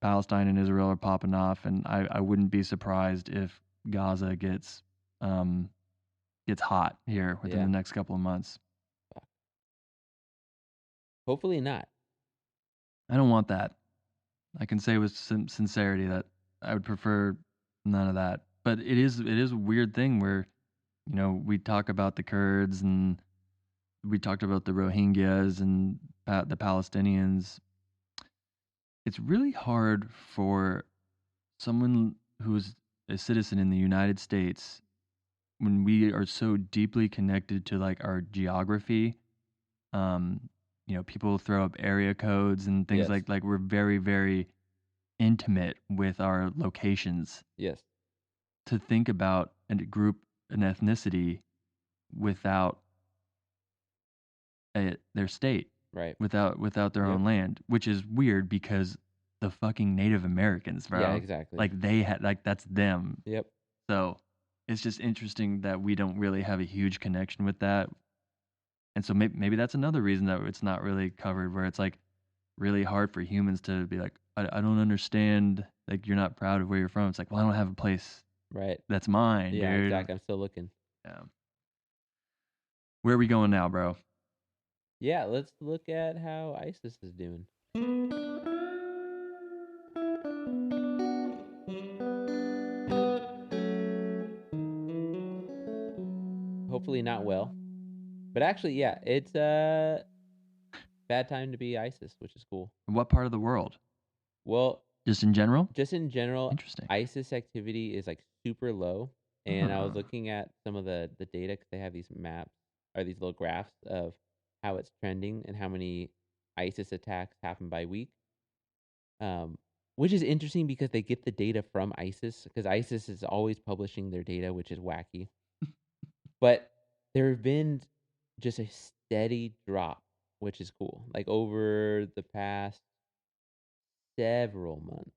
Palestine and Israel are popping off. And I wouldn't be surprised if Gaza gets hot here within the next couple of months. Hopefully not. I don't want that. I can say with sincerity that I would prefer none of that. But it is a weird thing where, we talk about the Kurds and we talked about the Rohingyas and the Palestinians. It's really hard for someone who's a citizen in the United States when we are so deeply connected to like our geography. People throw up area codes and things Yes. like we're very, very intimate with our locations. Yes. To think about a group, an ethnicity without their state, Right. without their own land, which is weird because the fucking Native Americans, bro. Yeah, exactly. Like they had like that's them. Yep. So it's just interesting that we don't really have a huge connection with that. And so maybe that's another reason that it's not really covered, where it's like really hard for humans to be like, I don't understand. Like you're not proud of where you're from. It's like, well, I don't have a place Right. that's mine, Yeah, dude. exactly. I'm still looking. Yeah. Where are we going now, bro? Yeah, let's look at how ISIS is doing. Hopefully not well. But actually, yeah, it's a bad time to be ISIS, which is cool. What part of the world? Well, Just in general? just in general, Interesting. ISIS activity is like super low. And I was looking at some of the data because they have these maps or these little graphs of how it's trending and how many ISIS attacks happen by week. Which is interesting because they get the data from ISIS because ISIS is always publishing their data, which is wacky. But there have been just a steady drop, which is cool. Like over the past several months.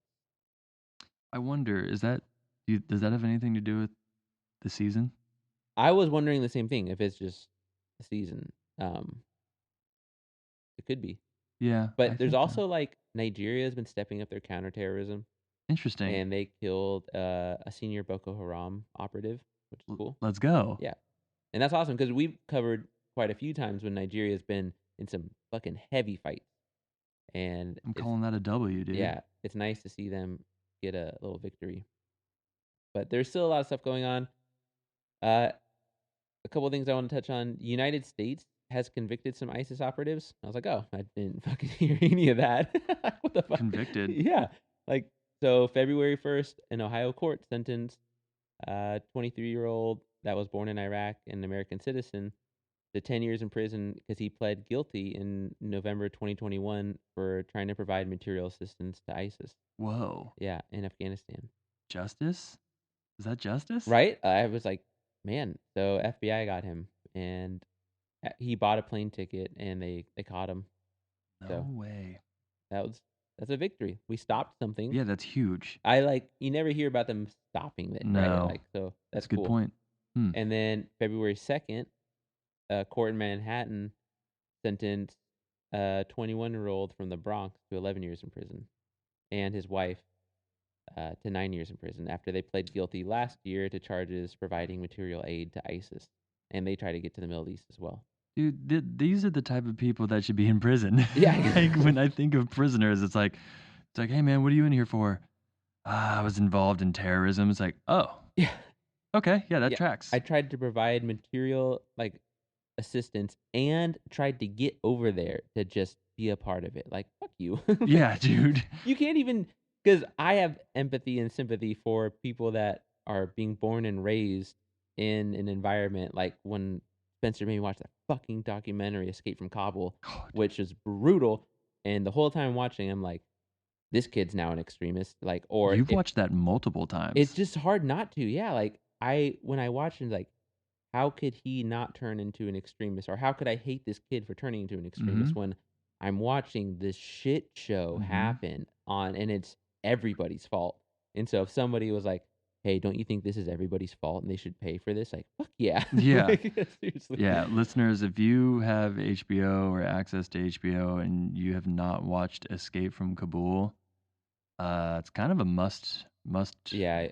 I wonder, does that have anything to do with the season? I was wondering the same thing if it's just a season. Um, it could be. Yeah, I But there's think also like Nigeria has been stepping up their counterterrorism, interesting. and they killed a senior Boko Haram operative, which is cool. Let's go. Yeah, and that's awesome because we've covered quite a few times when Nigeria's been in some fucking heavy fights, and I'm it's calling that a W, dude. yeah, it's nice to see them get a little victory. But there's still a lot of stuff going on. Uh, a couple of things I want to touch on. United States has convicted some ISIS operatives. I was like, oh, I didn't fucking hear any of that. What the fuck? Convicted. Yeah. Like, so February 1st, an Ohio court sentenced a 23-year-old that was born in Iraq and an American citizen to 10 years in prison because he pled guilty in November 2021 for trying to provide material assistance to ISIS. Whoa. Yeah, in Afghanistan. Justice? Is that justice? Right? I was like, man, so FBI got him and he bought a plane ticket and they caught him. No So way. that's a victory. We stopped something. Yeah, that's huge. You never hear about them stopping it, right? No. Like so That's that's a good cool. point. And then February 2nd, a court in Manhattan sentenced a 21-year-old from the Bronx to 11 years in prison and his wife to 9 years in prison after they pled guilty last year to charges providing material aid to ISIS. And they try to get to the Middle East as well. Dude, these are the type of people that should be in prison. Yeah. Like when I think of prisoners, it's like, hey man, what are you in here for? I was involved in terrorism. It's like, oh, Yeah. okay, yeah, that Yeah, tracks. I tried to provide material like assistance and tried to get over there to just be a part of it. Like, fuck you. Yeah, dude. You can't even, because I have empathy and sympathy for people that are being born and raised in an environment like when Spencer made me watch that fucking documentary, Escape from Kabul, Oh, dude. which is brutal. And the whole time watching, I'm like, this kid's now an extremist. Like, or You've if, watched that multiple times. it's just hard not to. Yeah, like when I watch it, like, how could he not turn into an extremist, or how could I hate this kid for turning into an extremist when I'm watching this shit show happen and it's everybody's fault. And so if somebody was like, "Hey, don't you think this is everybody's fault and they should pay for this?" Like, fuck yeah. Yeah. Like, seriously. Yeah, listeners, if you have HBO or access to HBO and you have not watched Escape from Kabul, it's kind of a must. Yeah,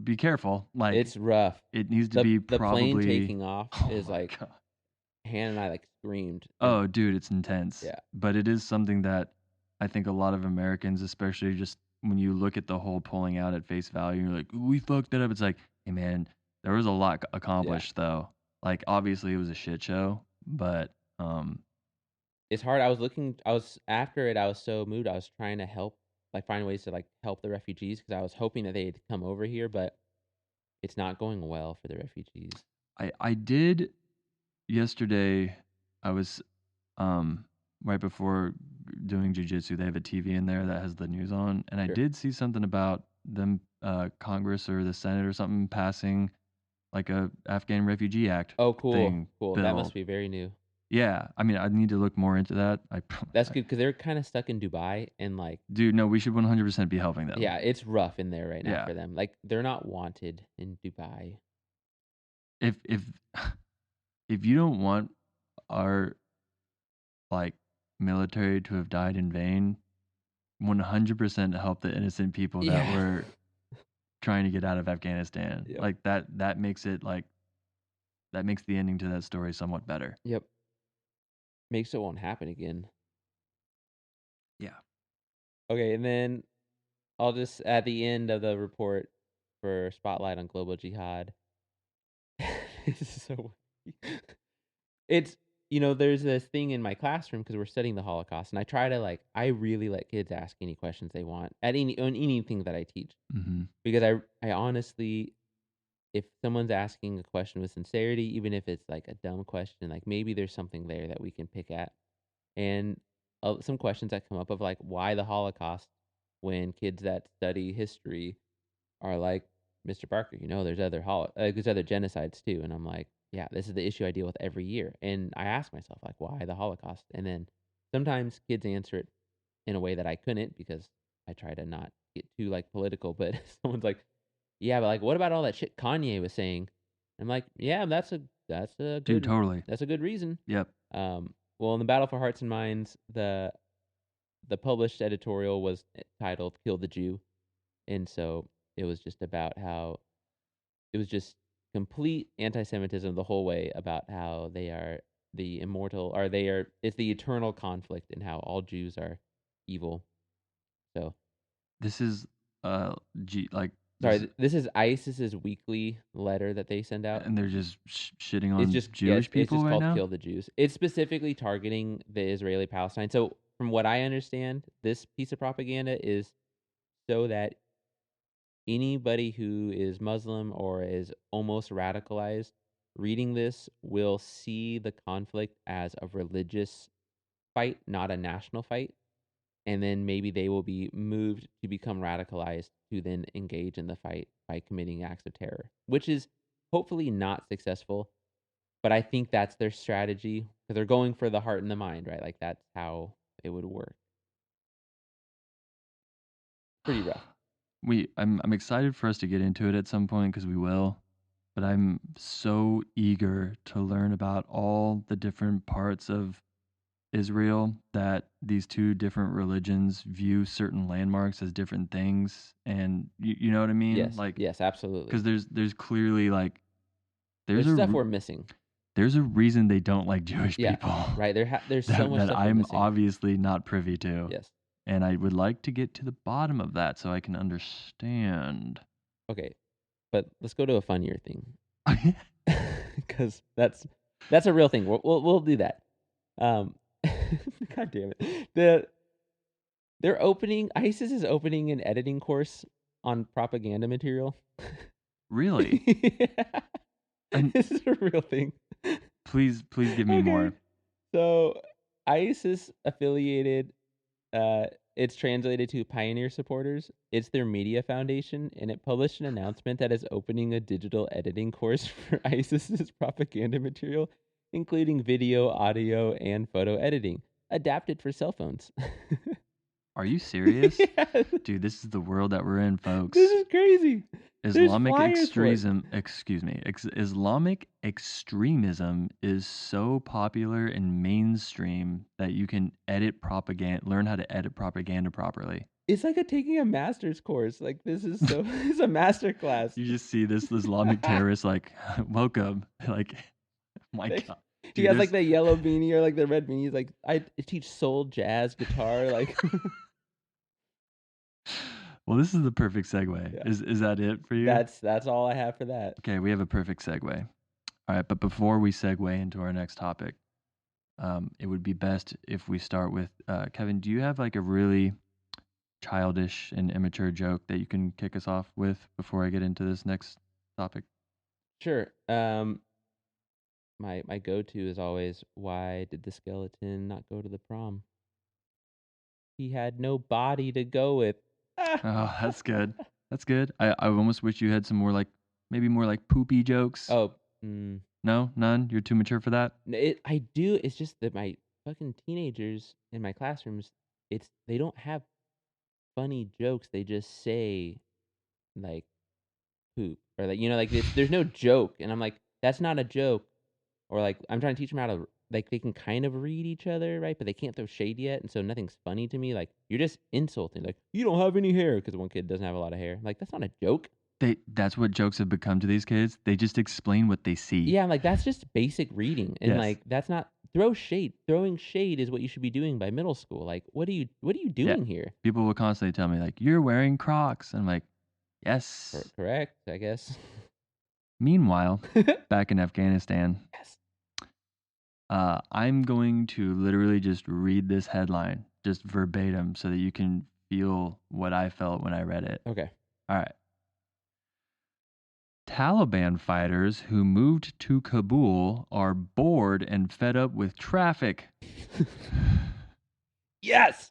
Be careful. Like it's rough. it needs to be The probably plane taking off Oh is my like God. Hannah and I like screamed. Oh, dude, it's intense. Yeah. But it is something that I think a lot of Americans, especially just when you look at the whole pulling out at face value, you're like, we fucked it up. It's like, hey man, there was a lot accomplished though. Like obviously it was a shit show, but it's hard. I was after it. I was so moved. I was trying to help, like find ways to like help the refugees because I was hoping that they'd come over here, but it's not going well for the refugees. I did yesterday. I was right before doing jujitsu. They have a TV in there that has the news on, and I Sure. did see something about them, Congress or the Senate or something passing like a Afghan Refugee Act. Oh, cool, thing, cool. That bill. must be very new. Yeah, I mean, I need to look more into that. That's good because they're kind of stuck in Dubai and like, Dude, no, we should 100% be helping them. yeah, it's rough in there right now Yeah. for them. Like they're not wanted in Dubai. If if you don't want our like military to have died in vain, 100% help the innocent people that Yeah. were trying to get out of Afghanistan. Yep. Like that makes it like that makes the ending to that story somewhat better. Yep. Makes it won't happen again. Yeah. Okay, and then I'll just at the end of the report for Spotlight on Global Jihad. This is so wacky. It's there's this thing in my classroom because we're studying the Holocaust, and I try to I really let kids ask any questions they want at on anything that I teach Mm-hmm. because I honestly, if someone's asking a question with sincerity, even if it's like a dumb question, like maybe there's something there that we can pick at, and some questions that come up of like why the Holocaust when kids that study history are like, Mr. Barker, there's there's other genocides too. And I'm like, yeah, this is the issue I deal with every year. And I ask myself, like, why the Holocaust? And then sometimes kids answer it in a way that I couldn't because I try to not get too like political. But someone's like, yeah, but like, what about all that shit Kanye was saying? I'm like, yeah, that's a Dude, good totally. that's a good reason. Yep. Well, in the Battle for Hearts and Minds, the published editorial was titled "Kill the Jew," and so it was just about how it was just complete anti-Semitism the whole way about how they are the immortal, or it's the eternal conflict, and how all Jews are evil. So This is like this, sorry, this is ISIS's weekly letter that they send out. and they're just shitting It's on just Jewish it's people just right called now. "Kill the Jews." It's specifically targeting the Israeli Palestine. So from what I understand, this piece of propaganda is so that anybody who is Muslim or is almost radicalized reading this will see the conflict as a religious fight, not a national fight. And then maybe they will be moved to become radicalized to then engage in the fight by committing acts of terror, which is hopefully not successful. But I think that's their strategy because they're going for the heart and the mind, right? Like that's how it would work. Pretty rough. I'm excited for us to get into it at some point because we will, but I'm so eager to learn about all the different parts of Israel that these two different religions view certain landmarks as different things, and you know what I mean? Yes. Like, Yes, absolutely. because there's clearly like There's stuff we're missing. there's a reason they don't like Jewish Yeah, people. right. There's that, so much that stuff we're I'm missing. obviously not privy to. Yes. And I would like to get to the bottom of that so I can understand. Okay, but let's go to a funnier thing because that's a real thing. We'll do that. God damn it. They're opening ISIS is opening an editing course on propaganda material. Really? Yeah. This is a real thing. Please give me more. So ISIS affiliated, it's translated to Pioneer Supporters. It's their media foundation, and it published an announcement that is opening a digital editing course for ISIS's propaganda material, including video, audio, and photo editing, adapted for cell phones. Are you serious? Yeah. Dude, this is the world that we're in, folks. This is crazy. Islamic flyers for it. Islamic extremism is so popular and mainstream that you can learn how to edit propaganda properly. It's like taking a master's course. Like this is so. It's a master class. You just see this Islamic terrorist like, welcome. Like, my God. He has like the yellow beanie or like the red beanie. He's like, I teach soul, jazz, guitar. Like, well, this is the perfect segue. Yeah. Is that it for you? That's all I have for that. Okay, we have a perfect segue. All right, but before we segue into our next topic, it would be best if we start with Kevin. Do you have like a really childish and immature joke that you can kick us off with before I get into this next topic? Sure. My go-to is always, why did the skeleton not go to the prom? He had no body to go with. Oh, that's good. That's good. I almost wish you had some more maybe more poopy jokes. Oh, no, none. You're too mature for that. I do. It's just that my fucking teenagers in my classrooms, they don't have funny jokes. They just say like poop or like there's no joke, and I'm like, that's not a joke. Or like I'm trying to teach them how to like they can kind of read each other, right? But they can't throw shade yet, and so nothing's funny to me. Like you're just insulting. Like you don't have any hair because one kid doesn't have a lot of hair. Like that's not a joke. That's what jokes have become to these kids. They just explain what they see. Yeah, I'm like that's just basic reading, and Yes. like that's not throw shade. Throwing shade is what you should be doing by middle school. Like what are you doing here? People will constantly tell me like, you're wearing Crocs. And I'm like, yes. Correct, I guess. Meanwhile, back in Afghanistan, Yes. I'm going to literally just read this headline just verbatim so that you can feel what I felt when I read it. Okay. All right. Taliban fighters who moved to Kabul are bored and fed up with traffic. Yes.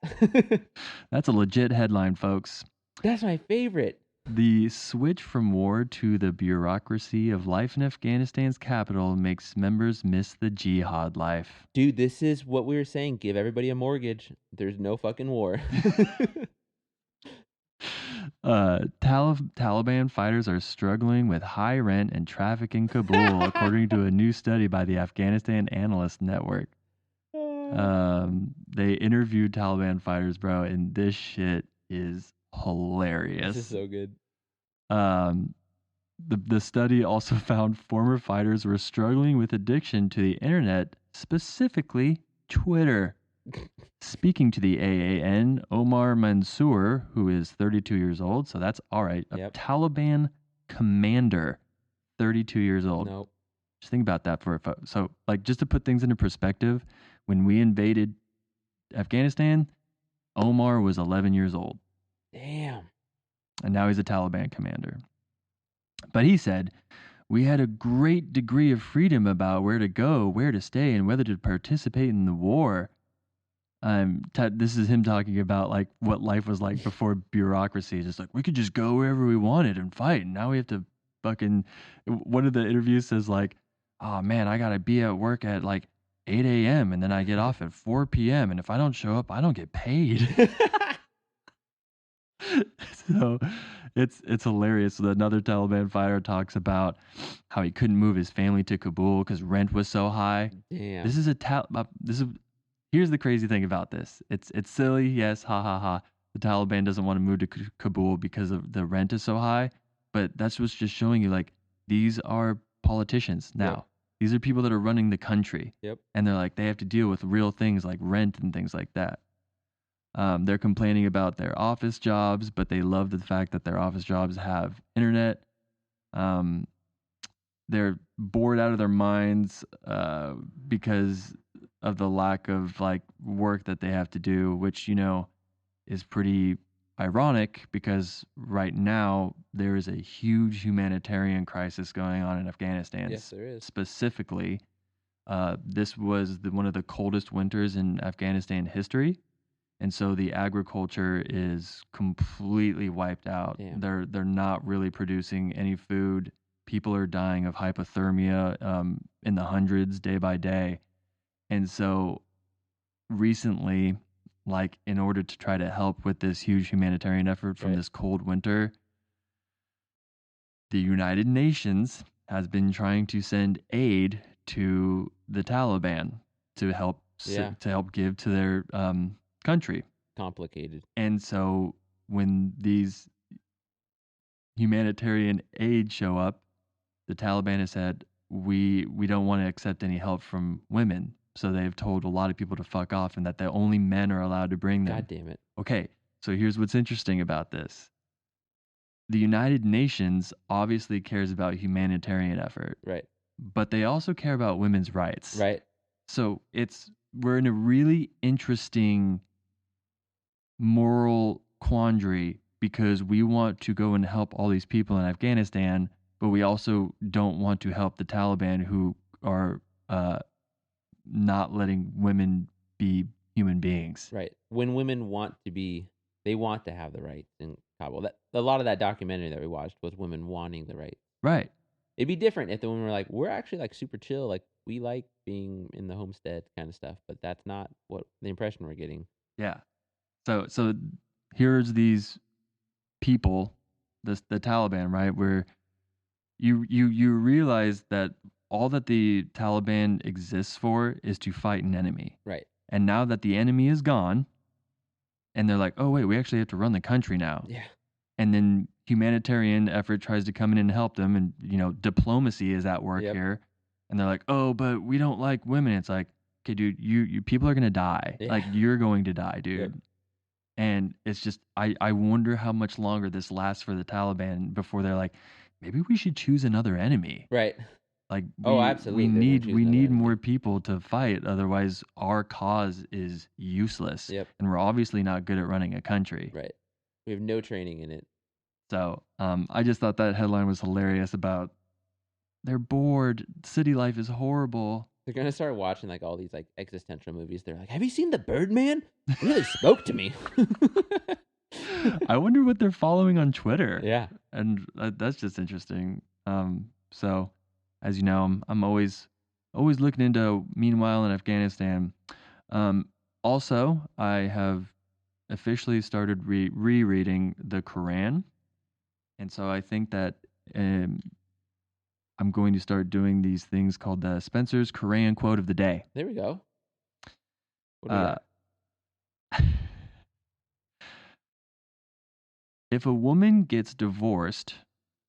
That's a legit headline, folks. That's my favorite. The switch from war to the bureaucracy of life in Afghanistan's capital makes members miss the jihad life. Dude, this is what we were saying. Give everybody a mortgage. There's no fucking war. Taliban fighters are struggling with high rent and traffic in Kabul, according to a new study by the Afghanistan Analyst Network. They interviewed Taliban fighters, bro, and this shit is hilarious. This is so good. The study also found former fighters were struggling with addiction to the internet, specifically Twitter. Speaking to the AAN, Omar Mansour, who is 32 years old, so that's all right, a Yep. Taliban commander, 32 years old. Nope. Just think about that so, like, just to put things into perspective, when we invaded Afghanistan, Omar was 11 years old. Damn. And now he's a Taliban commander. But he said, we had a great degree of freedom about where to go, where to stay, and whether to participate in the war. This is him talking about like what life was like before bureaucracy. Just like we could just go wherever we wanted and fight. And now we have to fucking. One of the interviews says like, "Oh man, I gotta be at work at like 8 a.m. and then I get off at 4 p.m. and if I don't show up, I don't get paid." So it's hilarious. So another Taliban fighter talks about how he couldn't move his family to Kabul because rent was so high. Damn. Here's the crazy thing about this. It's silly, yes, ha ha ha. The Taliban doesn't want to move to Kabul because of the rent is so high, but that's what's just showing you like these are politicians now. Yep. These are people that are running the country. Yep. And they're like they have to deal with real things like rent and things like that. They're complaining about their office jobs, but they love the fact that their office jobs have internet. They're bored out of their minds because of the lack of like work that they have to do, which, you know, is pretty ironic because right now there is a huge humanitarian crisis going on in Afghanistan. Yes, there is. Specifically, this was one of the coldest winters in Afghanistan history. And so the agriculture is completely wiped out. Damn. They're not really producing any food. People are dying of hypothermia in the hundreds day by day. And so recently, like in order to try to help with this huge humanitarian effort from this cold winter, the United Nations has been trying to send aid to the Taliban to help give to their country. Complicated. And so when these humanitarian aid show up, the Taliban has said, we don't want to accept any help from women. So they've told a lot of people to fuck off and that the only men are allowed to bring them. God damn it. Okay, so here's what's interesting about this. The United Nations obviously cares about humanitarian effort. Right. But they also care about women's rights. Right. So we're in a really interesting moral quandary because we want to go and help all these people in Afghanistan, but we also don't want to help the Taliban who are not letting women be human beings. Right. When women they want to have the rights in Kabul. A lot of that documentary that we watched was women wanting the rights. Right. It'd be different if the women were like, we're actually like super chill, like we like being in the homestead kind of stuff, but that's not what the impression we're getting. Yeah. So here's these people, the Taliban, right, where you realize that all that the Taliban exists for is to fight an enemy. Right. And now that the enemy is gone, and they're like, oh wait, we actually have to run the country now. Yeah. And then humanitarian effort tries to come in and help them, and you know, diplomacy is at work here. And they're like, oh, but we don't like women. It's like, okay, dude, you people are gonna die. Yeah. Like you're going to die, dude. Yep. And it's just, I wonder how much longer this lasts for the Taliban before they're like, maybe we should choose another enemy. Right. Like, absolutely. We need more people to fight. Otherwise, our cause is useless. Yep. And we're obviously not good at running a country. Right. We have no training in it. So I just thought that headline was hilarious about they're bored. City life is horrible. They're going to start watching like all these like existential movies. They're like, have you seen The Birdman? It really spoke to me. I wonder what they're following on Twitter. Yeah. And that's just interesting. So as you know, I'm always looking into Meanwhile in Afghanistan. Also, I have officially started rereading the Quran, and so I think that um, I'm going to start doing these things called the Spencer's Quran quote of the day. There we go. What do we Uh, got? If a woman gets divorced,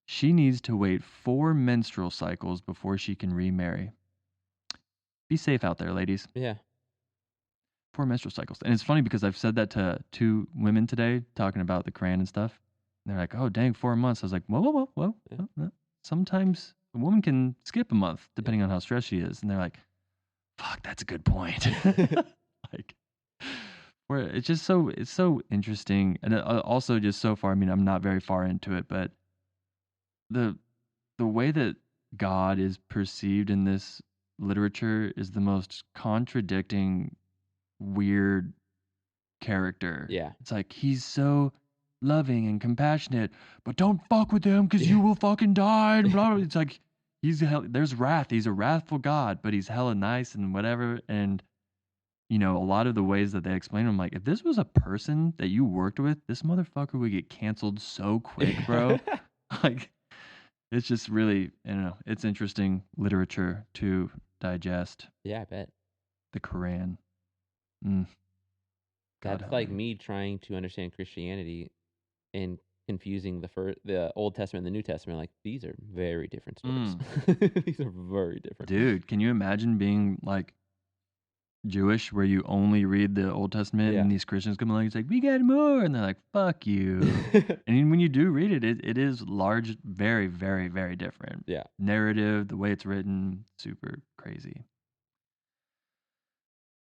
she needs to wait 4 menstrual cycles before she can remarry. Be safe out there, ladies. Yeah. 4 menstrual cycles. And it's funny because I've said that to 2 women today talking about the Quran and stuff. And they're like, oh, dang, 4 months. I was like, whoa. Yeah. Sometimes a woman can skip a month depending on how stressed she is. And they're like, fuck, that's a good point. Like, where it's just it's so interesting. And also just so far, I mean, I'm not very far into it, but the way that God is perceived in this literature is the most contradicting, weird character. Yeah. It's like he's so loving and compassionate, but don't fuck with him because you will fucking die. And blah, blah. It's like there's wrath. He's a wrathful God, but he's hella nice and whatever. And a lot of the ways that they explain him, like if this was a person that you worked with, this motherfucker would get canceled so quick, bro. Like it's just really, I don't know. It's interesting literature to digest. Yeah, I bet. The Quran. God That's help like me. me trying to understand Christianity and confusing the Old Testament and the New Testament. Like, these are very different stories. These are very different. Dude, can you imagine being like Jewish where you only read the Old Testament Yeah. and these Christians come along, it's like, we got more, and they're like, fuck you. And when you do read it, it is large, very, very, very different. Yeah. Narrative, the way it's written, super crazy.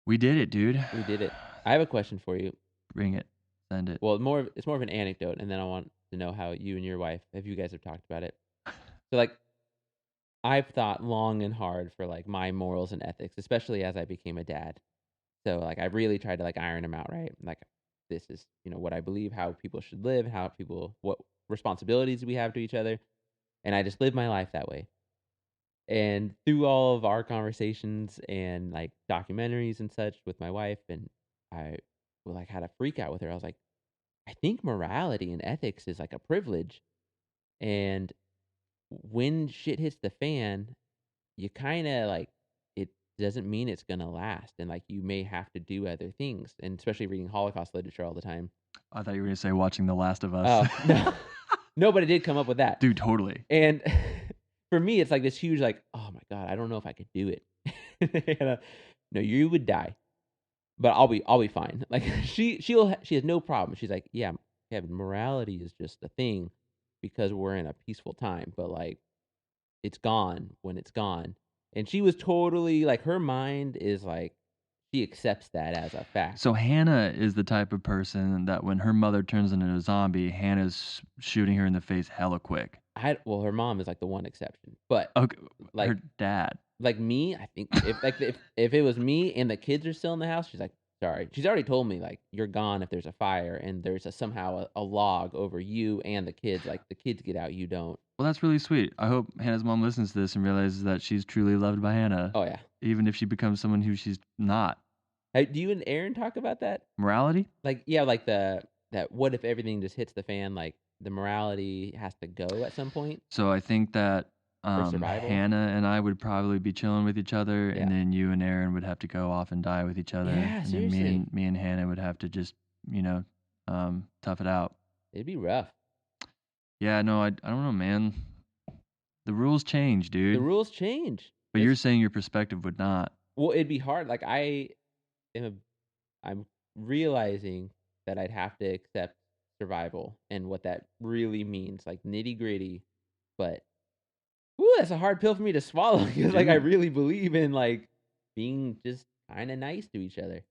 We did it, dude. We did it. I have a question for you. Bring it. Send it. Well, it's more of an anecdote, and then I want to know how you and your wife, if you guys have talked about it. So, like, I've thought long and hard for like my morals and ethics, especially as I became a dad. So, like, I really tried to like iron them out, right? Like, this is what I believe, how people should live, what responsibilities we have to each other, and I just live my life that way. And through all of our conversations and like documentaries and such with my wife, and I like had a freak out with her. I was like, I think morality and ethics is like a privilege, and when shit hits the fan, you kind of like it doesn't mean it's gonna last, and like you may have to do other things, and especially reading Holocaust literature all the time. I thought you were gonna say watching The Last of Us. Oh no, no, but it did come up with that, Dude, totally. and for me, it's like this huge, like, oh my god, I don't know if I could do it. And, no, you would die, but I'll be fine. Like she has no problem. She's like, yeah, Kevin, morality is just a thing because we're in a peaceful time, but like it's gone when it's gone. And she was totally like, her mind is like, she accepts that as a fact. So Hannah is the type of person that when her mother turns into a zombie, Hannah's shooting her in the face hella quick. Well, her mom is like the one exception, but Okay, like her dad. like me, I think if it was me and the kids are still in the house, she's like, sorry. She's already told me like, you're gone if there's a fire and there's somehow a log over you and the kids. Like the kids get out, you don't. Well, that's really sweet. I hope Hannah's mom listens to this and realizes that she's truly loved by Hannah. Oh yeah. Even if she becomes someone who she's not. Hey, do you and Aaron talk about that? Morality? Like, yeah, like that what if everything just hits the fan? Like the morality has to go at some point. So I think that survival? Hannah and I would probably be chilling with each other, Yeah. and then you and Aaron would have to go off and die with each other. Yeah, and seriously. then me and Hannah would have to just, tough it out. It'd be rough. Yeah, no, I don't know, man. The rules change, dude. The rules change. But you're saying your perspective would not. Well, it'd be hard. Like I'm realizing that I'd have to accept survival and what that really means, like nitty gritty. But that's a hard pill for me to swallow because like I really believe in like being just kind of nice to each other.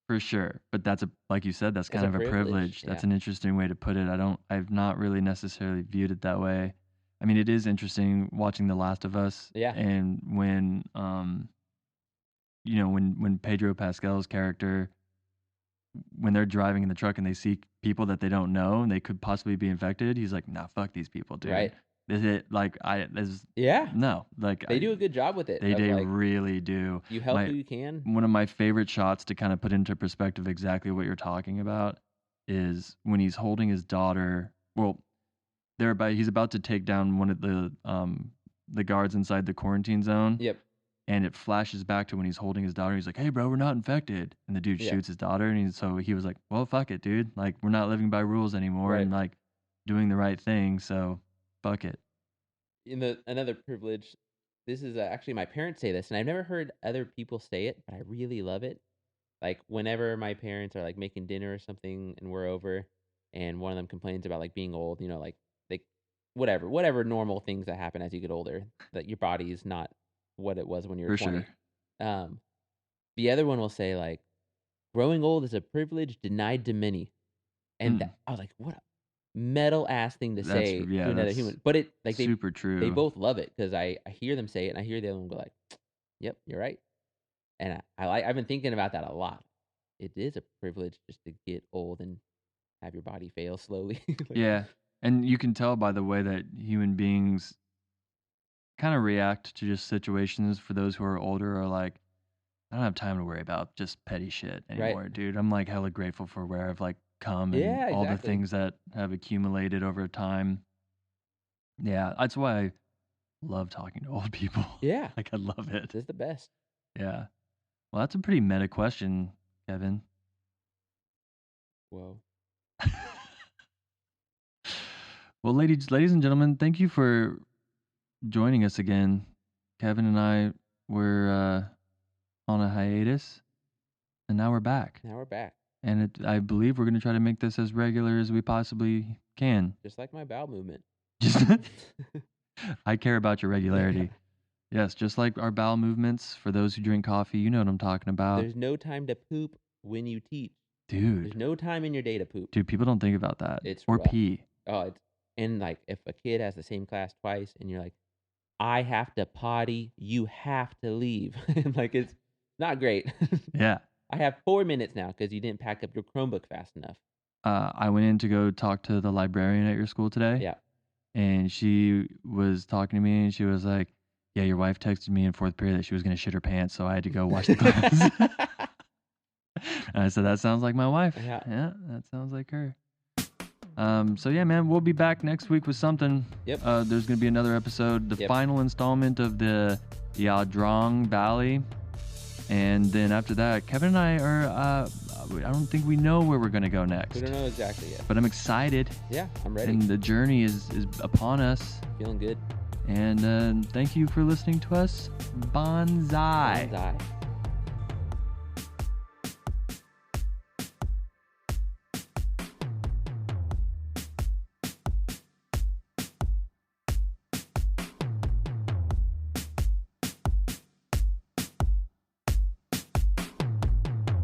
For sure. But that's like you said, that's kind of a privilege. That's Yeah. an interesting way to put it. I've not really necessarily viewed it that way. I mean, it is interesting watching The Last of Us. Yeah. And when, when Pedro Pascal's character, when they're driving in the truck and they see people that they don't know and they could possibly be infected, he's like, nah, fuck these people, dude. Right. Is it like no, like They do a good job with it. They like, really do. you help who you can. One of my favorite shots to kind of put into perspective exactly what you're talking about is when he's holding his daughter. Well, he's about to take down one of the guards inside the quarantine zone. Yep. And it flashes back to when he's holding his daughter. He's like, "Hey, bro, we're not infected." And the dude Yeah. shoots his daughter. And so he was like, "Well, fuck it, dude. Like, we're not living by rules anymore Right. and like doing the right thing. So fuck it." Another privilege. This is actually my parents say this, and I've never heard other people say it, but I really love it. Like whenever my parents are like making dinner or something, and we're over, and one of them complains about like being old, like whatever normal things that happen as you get older, that your body is not what it was when you were For 20. sure. The other one will say like, growing old is a privilege denied to many, and I was like, what a metal ass thing to say to another that's human. But it like super they true. both love it because I hear them say it, and I hear the other one go like, "Yep, you're right." And I've been thinking about that a lot. It is a privilege just to get old and have your body fail slowly. Like, Yeah. And you can tell by the way that human beings kind of react to just situations for those who are older are like, I don't have time to worry about just petty shit anymore, Right. dude. I'm like hella grateful for where I've like come and Yeah, all the exactly. things that have accumulated over time. Yeah, that's why I love talking to old people. Yeah, Like I love it. this is the best. Yeah. Well, that's a pretty meta question, Kevin. Whoa. Well, ladies and gentlemen, thank you for joining us again. Kevin and I were on a hiatus, and now we're back. Now we're back. And I believe we're going to try to make this as regular as we possibly can. Just like my bowel movement. I care about your regularity. Yes, just like our bowel movements. For those who drink coffee, you know what I'm talking about. There's no time to poop when you teach. Dude. There's no time in your day to poop. Dude, people don't think about that. It's or rough. pee. Oh, and like if a kid has the same class twice and you're like, I have to potty, you have to leave. Like it's not great. Yeah. I have 4 minutes now because you didn't pack up your Chromebook fast enough. I went in to go talk to the librarian at your school today. Yeah. And she was talking to me and she was like, yeah, your wife texted me in fourth period that she was going to shit her pants. So I had to go wash the class. And I said, that sounds like my wife. Yeah, that sounds like her. So yeah, man, we'll be back next week with something. Yep. There's going to be another episode, the final installment of the Yadrong Valley. And then after that, Kevin and I are, I don't think we know where we're going to go next. We don't know exactly yet. But I'm excited. Yeah, I'm ready. And the journey is upon us. Feeling good. And thank you for listening to us. Bonsai. Bonsai.